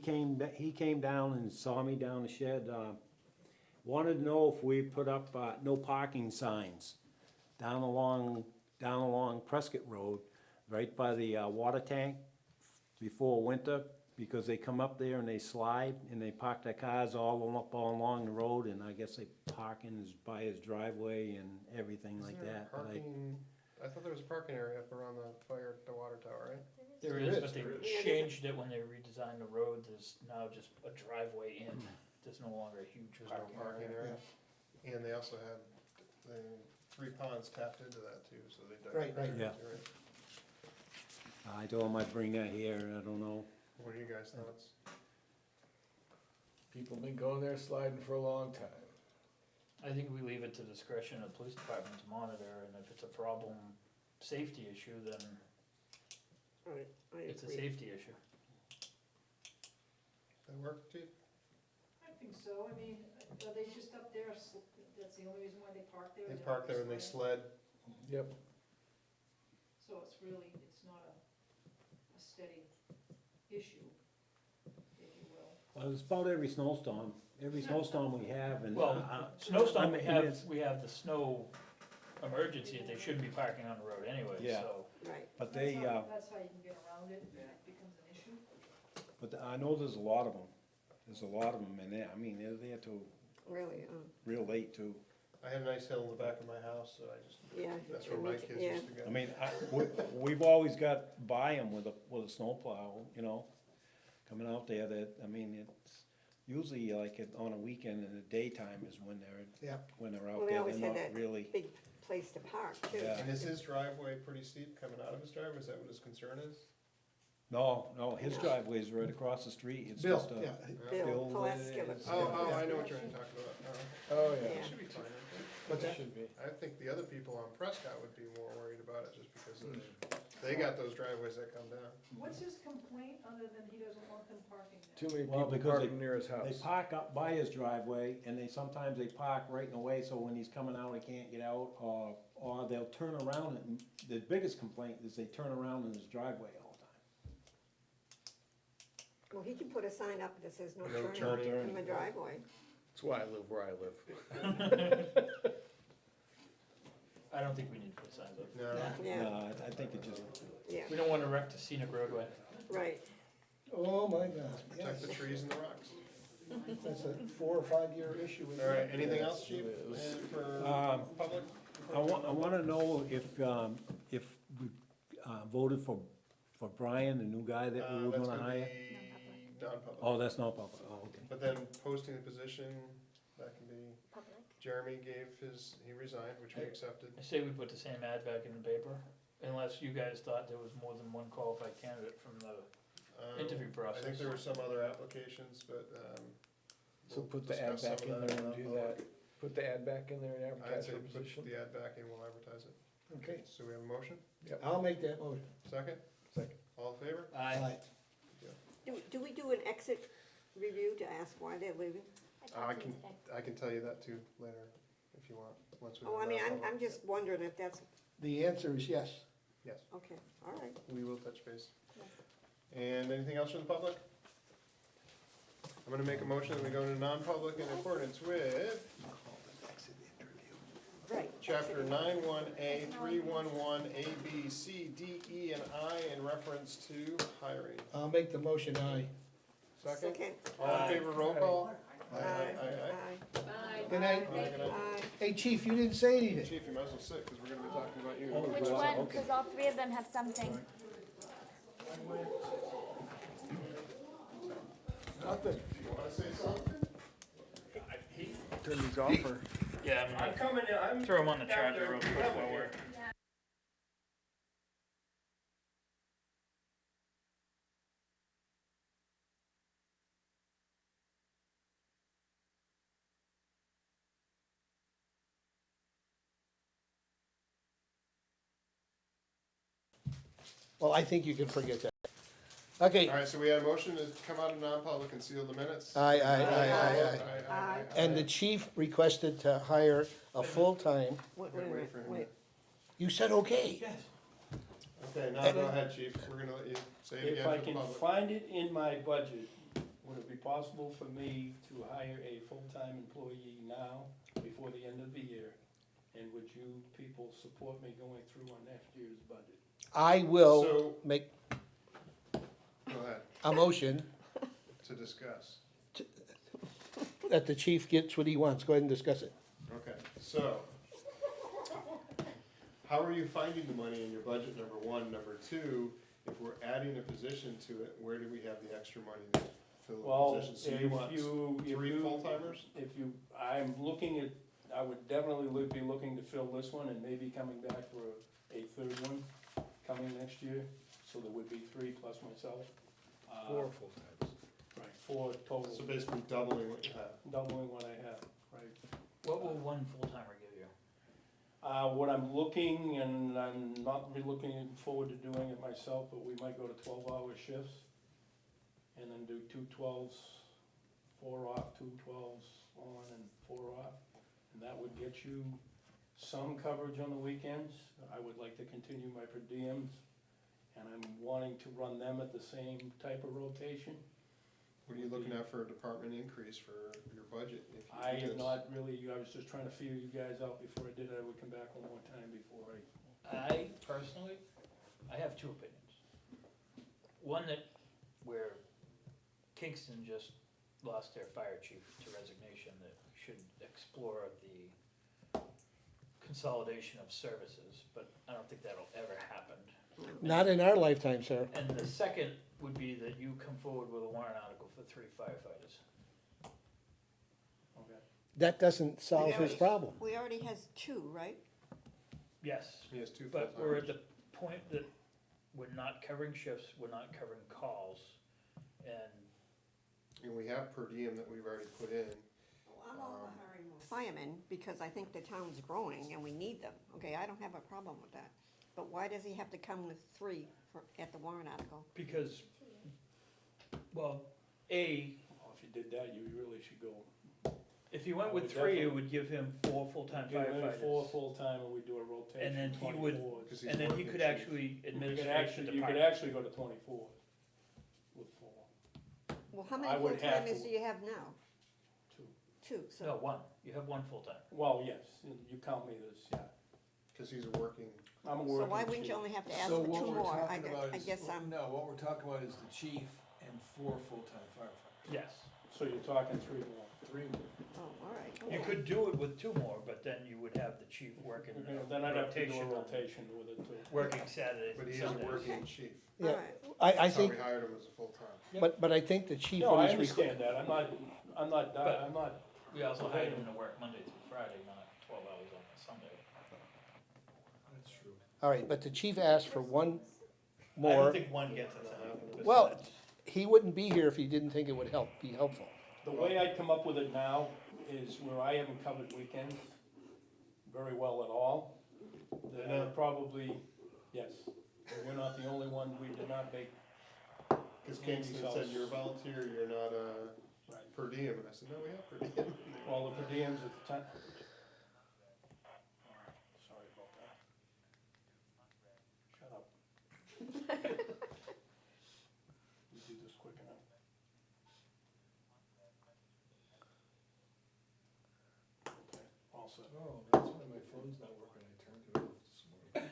came down and saw me down the shed, wanted to know if we put up, no parking signs down along Prescott Road, right by the, water tank before winter, because they come up there and they slide and they park their cars all along the road, and I guess they park by his driveway and everything like Is there a that, but parking, I thought there was a parking area up around the water tower, right? There There is, is, but they there is. changed it when they redesigned the road, there's now just a driveway in, there's no longer a huge There's no parking area. And they also had, the 3 ponds tapped into that too, so they dug. Right, right. Yeah. Right. I told him I'd bring that here, I don't know. What are you guys' thoughts? People been going there sliding for a long time. I think we leave it to discretion of the police department to monitor, and if it's a problem, safety issue, then I it's a agree. safety issue. That work, Chief? I think so, I mean, are they just up there, that's the only reason why they park there? They park there and they sled. Yep. So it's really, it's not a steady issue, if you will. Well, it's about every snowstorm we have, and. Well, snowstorm, I mean, we have the snow emergency, they shouldn't be parking on the road anyway, Yeah. so. Right. But they, That's how you can get around it, and it becomes an issue. but I know there's a lot of them, in there, I mean, they're there till Really, real late too. I had a nice hill in the back of my house, so I just, yeah. that's where and my we kids yeah. used to go. I mean, we've always got by them with a snowplow, you know, coming out there, that, I mean, it's usually like on a weekend in the daytime is when Yeah. they're Well, out they there, always they're had not that really. big place to park too. Yeah. And is his driveway pretty steep coming out of his driveway? Is that what his concern is? No, his driveway's right across the street, it's Bill, just a. yeah, Bill Bill, Pulaski. Oh, I know what you're talking about. Oh, Yeah. It should be fine. what's that? Should be. I think the other people on Prescott would be more worried about it just because they got those driveways that come down. What's his complaint, other than he doesn't want them parking there? Too many Well, people because parking near his They house. park up by his driveway, and sometimes they park right in the way, so when he's coming out, he can't get out, or they'll turn around, and the biggest complaint is they turn around in his driveway all the time. Well, he can put a sign up that says no No turning turning. in the driveway. That's why I live where I live. I don't think we need to put signs up. No, Yeah, No, I think it just, yeah, We don't wanna wreck the scenic roadway. right. Oh, my God, protect yes, the trees and the rocks. that's a 4 or 5 year issue. isn't All right, it? anything else, Chief, for public? I wanna know if we voted for Brian, the new guy that we were That's gonna gonna hire? be non-public. Oh, that's not public, oh, okay. But then posting the position, that can be, Public. Jeremy he resigned, which we accepted. I say we put the same ad back in the paper, unless you guys thought there was more than one qualified candidate from the interview I process. think there were some other applications, but, So we'll put the ad discuss back some in of there that and in do that. non-public. Put the ad back in there and I'd advertise say for a put position. the ad back in, we'll advertise it. Okay, So we have a motion? I'll make that motion. Second? Second. All in favor? Aye. Do we do an exit review to ask why they're leaving? I can, I can tell you that too later, if you want, once we. Oh, I mean, I'm just wondering if that's, The answer is yes. Yes, okay, all right. we will touch base. And anything else from the public? I'm gonna make a motion that we go into non-public in accordance with Right. chapter 91A, 311, A, B, C, D, E, and I in reference to hiring. I'll make the motion, aye. Second? Second. All in favor, roll call? Bye. Good night. Aye. Hey, chief, you didn't say anything. Chief, you might as well sit, because we're gonna be talking about you. Which one? Because all three of them have something. Nothing. You wanna say something? Turn these off or? Yeah, I'm coming in, I'm. throw them on the charger real quick after- while we're. Well, I think you can forget that. Okay, All right, so we had a motion to come out of non-public and seal the minutes. Aye. And the chief requested to hire a full-time, Wait a Wait minute, for him. wait. you said okay. Okay, now go ahead, chief, we're gonna let you say it If again I for the can public. find it in my budget, would it be possible for me to hire a full-time employee now, before the end of the year? And would you people support me going through on next year's budget? I will So- make Go ahead, a motion to discuss. that the chief gets what he wants. Go ahead and discuss it. Okay, so, how are you finding the money in your budget, number one? Number two, if we're adding a position to it, where do we have the extra money to fill Well, the if position? So you want if three you- full-timers? If you, I'm looking at, I would definitely be looking to fill this one and maybe coming back for a third one coming next year. So there would be three plus myself. full-times. Right, four total, So basically doubling what you have. doubling what I have, right? What will one full-timer give you? What I'm looking, and I'm not really looking forward to doing it myself, but we might go to 12-hour shifts. And then do 2 12s, 4 off, 2 12s on and 4 off. And that would get you some coverage on the weekends. I would like to continue my per diems, and I'm wanting to run them at the same type of rotation. What are you looking at for a department increase for your budget? If you I do have this? not really, I was just trying to feel you guys out before I did it. I would come back one more time before I personally, I have two opinions. One that where Kingston just lost their fire chief to resignation, that should explore the consolidation of services, but I don't think that'll ever happen. Not in our lifetime, sir. And the second would be that you come forward with a warrant article for 3 firefighters. Okay. That doesn't solve his problem. We already has two, right? Yes, He has two but we're at full-timers. the point that we're not covering shifts, we're not covering calls, and And we have per diem that we've already put in. I'm all for hiring more firemen, because I think the town's growing and we need them. Okay, I don't have a problem with that. But why does he have to come with three at the warrant article? because, well, Well, if you did that, you really should go. if you went I with would 3, it definitely- would give him 4 full-time Give him 4 firefighters. full-time, and we do a rotation. And then he would- 24s. 'Cause he's And then he working could chief. actually You could administrate the actually, you could department. actually go to 24 with 4. Well, how I many would have full-timers to- do you have now? 2. Two, so. No, 1, you have 1 full-time. Well, yes, you count me as, yeah. Cause he's working, I'm a So working why wouldn't you chief. only have to ask So for what two we're more? talking about I is, guess I'm, no, what we're talking about is the chief and 4 full-time firefighters. Yes. So you're talking 3 more. 3 more. oh, all right. You could do it with 2 more, but then you would have the chief working Then I'd have to do a rotation, rotation with it too. working Saturdays but and he is a Sundays. working chief. All Yeah, right. I That's how think, we hired him as a full-time. but I think the chief, No, I what he's understand that. I'm not, But- I'm not, We also hired him to work Monday through Friday, not 12 hours on a Sunday. That's true. all right, but the chief asked for one I more. don't think 1 gets us a Well, he wouldn't be here if he didn't think it would be helpful. the way I'd come up with it now is where I haven't covered weekends very well at all. Then I'd probably, yes, you're not the only one, we did not make, Cause Kingston said you're a volunteer, you're not right. per diem, and I said, no, we have per diem. All the per diems at the time. Sorry about that. Shut up. We do this quick enough. Okay, all set. Oh, that's why my phone's not working, I turned it off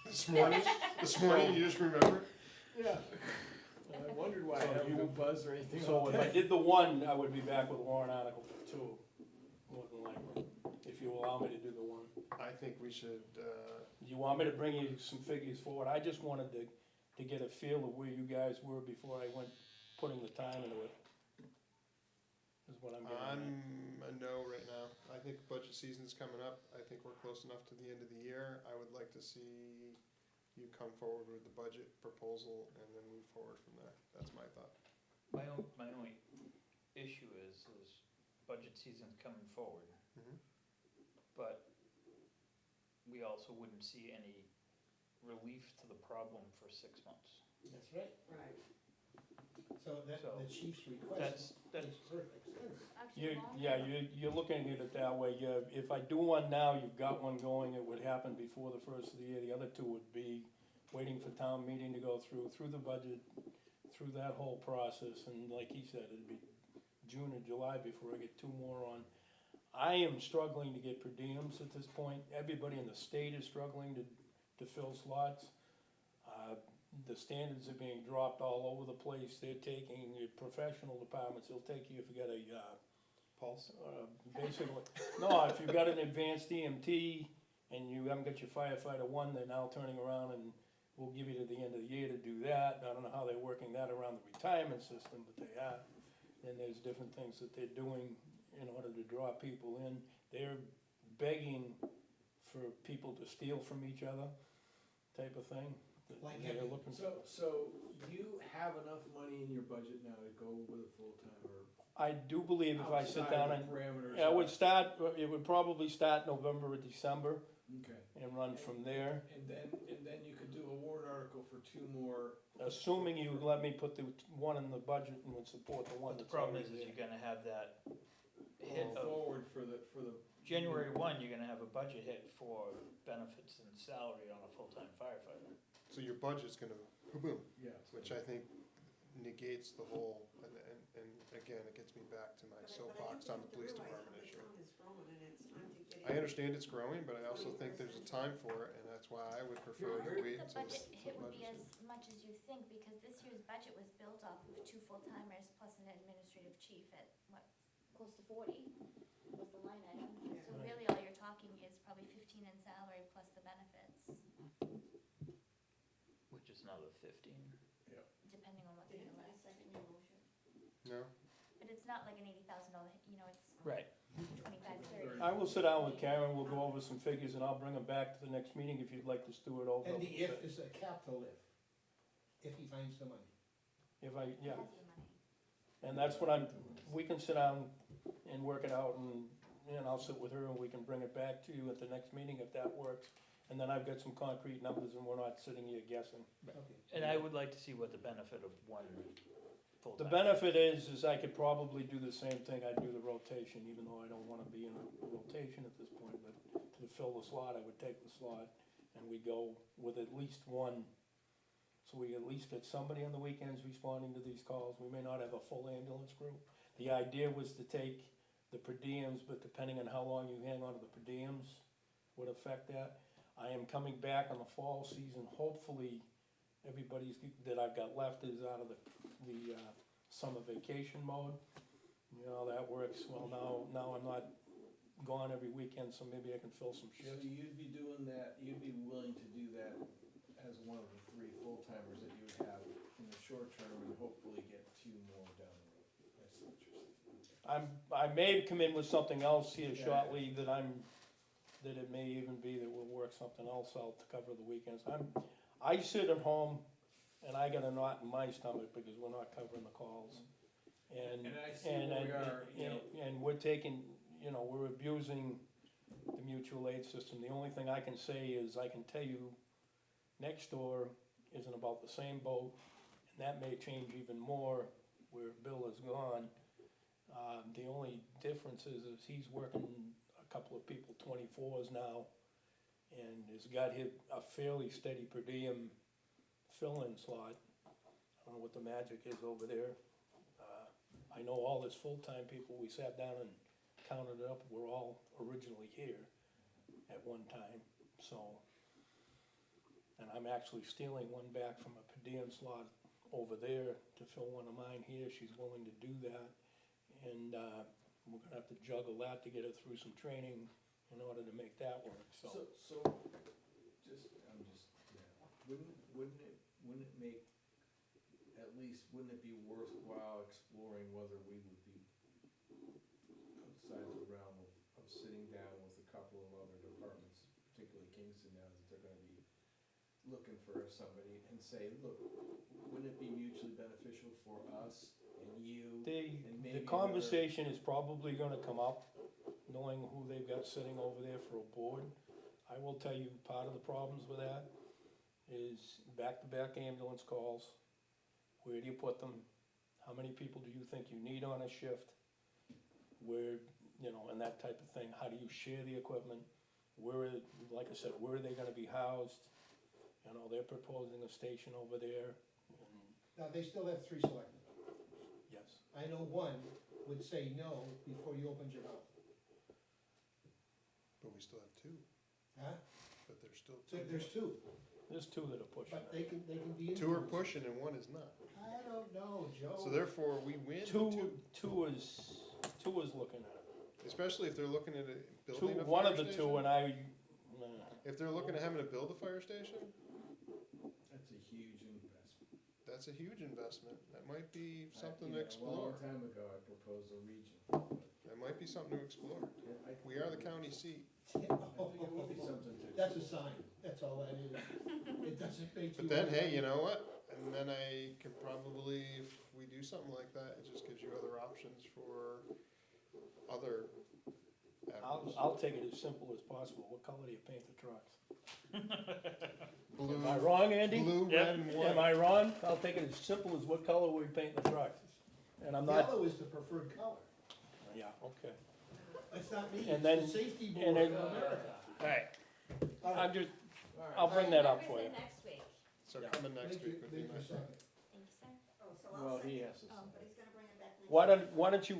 this morning. This morning, you just remembered? Yeah. I wondered why I So haven't you been buzz or anything So like if I that? did the one, I would be back with a warrant article for two, more than likely, if you allow me to do the one. I think we should, You want me to bring you some figures forward? I just wanted to get a feel of where you guys were before I went putting the time into it. Is what I'm getting at. I'm a no right now. I think budget season's coming up. I think we're close enough to the end of the year. I would like to see you come forward with the budget proposal and then move forward from there. That's my thought. My only issue is budget season's coming forward, Mhm. but we also wouldn't see any relief to the problem for 6 months. That's right. Right. So that, So, the chief's request That's, makes perfect sense. Actually, longer Yeah, than- you're looking at it that way. If I do one now, you've got one going, it would happen before the first of the year. The other two would be waiting for town meeting to go through the budget, through that whole process, and like he said, it'd be June or July before I get two more on. I am struggling to get per diems at this point. Everybody in the state is struggling to fill slots. The standards are being dropped all over the place. They're taking your professional departments, they'll take you if you got a, Pulse? basically, no, if you've got an advanced EMT and you haven't got your firefighter one, they're now turning around and we'll give you to the end of the year to do that. I don't know how they're working that around the retirement system, but they are. And there's different things that they're doing in order to draw people in. They're begging for people to steal from each other, type of thing. Like They're every- looking. So you have enough money in your budget now to go with a full-time or? I do believe if I sit down and, Parameters. it would probably start November or December Okay, and run from there. and then you could do a warrant article for two more. Assuming you let me put the one in the budget and would support the one but the that's problem already is there. you're gonna have that hit Going of forward for the. January 1, you're gonna have a budget hit for benefits and salary on a full-time firefighter. So your budget's gonna boom, Yeah. which I think negates the whole, and again, it gets me back to my soapbox on the police department issue. I understand it's growing, but I also think there's a time for it, and that's why I would prefer I to don't wait think the until budget hit would be budget as much as you think, because this year's budget was built off of two full-timers plus an administrative chief at, what, close to 40 was the line item. So Right. really, all you're talking is probably 15 in salary plus the benefits, Which is another 15. depending on what the bill is. No? But it's not like an $80,000, you know, it's Right. 25, 30. I will sit down with Karen, we'll go over some figures and I'll bring them back to the next meeting if you'd like to stew it over. And the if is a capital if he finds the money. If I, yeah, Has the money. and that's what we can sit down and work it out and I'll sit with her and we can bring it back to you at the next meeting if that works. And then I've got some concrete numbers and we're not sitting here guessing. Okay. And I would like to see what the benefit of one The full-time. benefit is I could probably do the same thing, I'd do the rotation, even though I don't wanna be in a rotation at this point, but to fill the slot, I would take the slot, and we go with at least one. So we at least get somebody on the weekends responding to these calls, we may not have a full ambulance crew. The idea was to take the per diems, but depending on how long you hang on to the per diems would affect that. I am coming back on the fall season, hopefully, everybody's, that I've got left is out of the summer vacation mode. You know, that works, well, now I'm not gone every weekend, so maybe I can fill some So shifts. you'd be doing that, you'd be willing to do that as one of the three full-timers that you would have in the short term and hopefully get two more down the road. I see what you're saying. I may come in with something else here Yeah. shortly that it may even be that we'll work something else out to cover the weekends. I sit at home and I got a knot in my stomach because we're not covering the calls. And And I see where we are, you know. and we're taking, we're abusing the mutual aid system. The only thing I can say is I can tell you, next door is in about the same boat, and that may change even more where Bill is gone. The only difference is he's working a couple of people 24s now, and has got a fairly steady per diem fill-in slot. I don't know what the magic is over there. I know all his full-time people, we sat down and counted it up, were all originally here at one time, so. And I'm actually stealing one back from a per diem slot over there to fill one of mine here, she's willing to do that. And, we're gonna have to juggle that to get her through some training in order to make that work, so. So, wouldn't it make, at least, wouldn't it be worthwhile exploring whether we would be outside the realm of sitting down with a couple of other departments, particularly Kingston now, that they're gonna be looking for somebody, and say, look, wouldn't it be mutually beneficial for us and you? And maybe The conversation is probably gonna come up, knowing who they've got sitting over there for a board. I will tell you, part of the problems with that is back-to-back ambulance calls. Where do you put them? How many people do you think you need on a shift? Where, you know, and that type of thing. How do you share the equipment? Where, like I said, where are they gonna be housed? You know, they're proposing a station over there, and Now, they still have 3 selectmen. yes. I know one would say no before you opened your mouth. But we still have 2, Huh? but there's still So 2. there's 2, There's 2 that are pushing but it. they can be. 2 are influenced. pushing and 1 is not. I don't know, Joe. So therefore, we win the Two is looking at it. especially if they're looking at building a fire station. One of the 2, and I, If they're looking at having to build a fire station, That's a huge investment. that's a huge investment. That might be something You to know, explore. A long time ago, I proposed a region. That might be something to explore. I We are the county seat. think it would be something to. That's a sign, that's all that is. It doesn't make you. But then, hey, you know what? And then I can probably, if we do something like that, it just gives you other options for other avenues. I'll take it as simple as possible. What color do you paint the trucks? Blue, Am I wrong, Andy? blue, red, and Am white. I wrong? I'll take it as simple as what color we paint the trucks. And I'm not, Yellow is the preferred color. yeah, okay. It's not me, And it's then- the safety board and of then- America. Alright, All right. I'm just, All right. I'll bring that up for you. Revisit next week. So Yeah. coming next Make your- week would be make your nice. second. Thank you, sir. Oh, so I'll Well, second. he has to Oh, say. but he's gonna bring it back next. Why don't you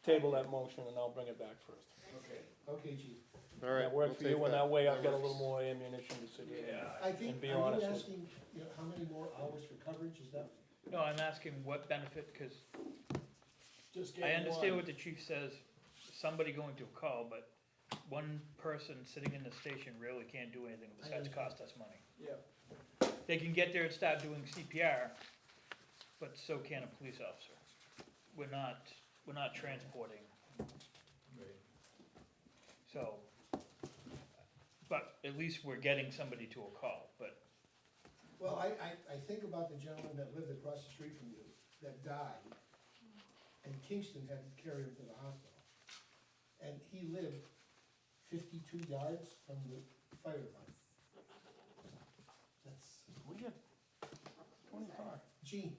table that motion and I'll bring it back first? Okay. Okay, chief. All right. That work we'll for you, take and that way I've got a works. little more ammunition to sit here. Yeah. I think, And be are you honest with- asking, you know, how many more hours for coverage, is that? No, I'm asking what benefit, cause Just I understand what the chief says, somebody going to a call, but one person sitting in the station really can't do anything besides cost us money. Yeah. They can get there and start doing CPR, but so can a police officer. We're not transporting, Right. so, but at least we're getting somebody to a call, but Well, I think about the gentleman that lived across the street from you, that died, and Kingston had to carry him to the hospital. And he lived 52 yards from the fire department. That's, We had 25. Gene,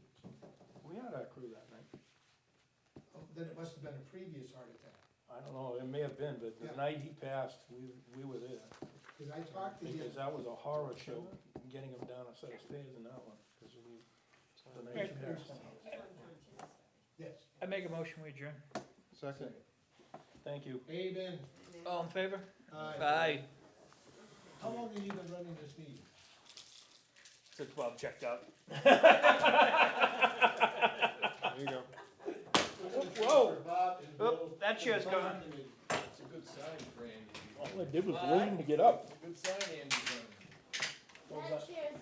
We had our crew that night. oh, then it must have been a previous heart attack. I don't know, it may have been, but the Yeah. night he passed, we were there. Because I talked to him, Because that was a horror show, getting him down a set of stairs in that one, because we, the night he passed. yes, I make a motion, we adjourn. Second. Thank you. amen. All in favor? Aye. How long have you been running this meeting? Since Bob checked out. There you go. Whoa. Bob and Bill. Oop, that chair's gone. It's a good sign for Andy. All I did was waiting to get up. It's a good sign Andy's on. That chair's,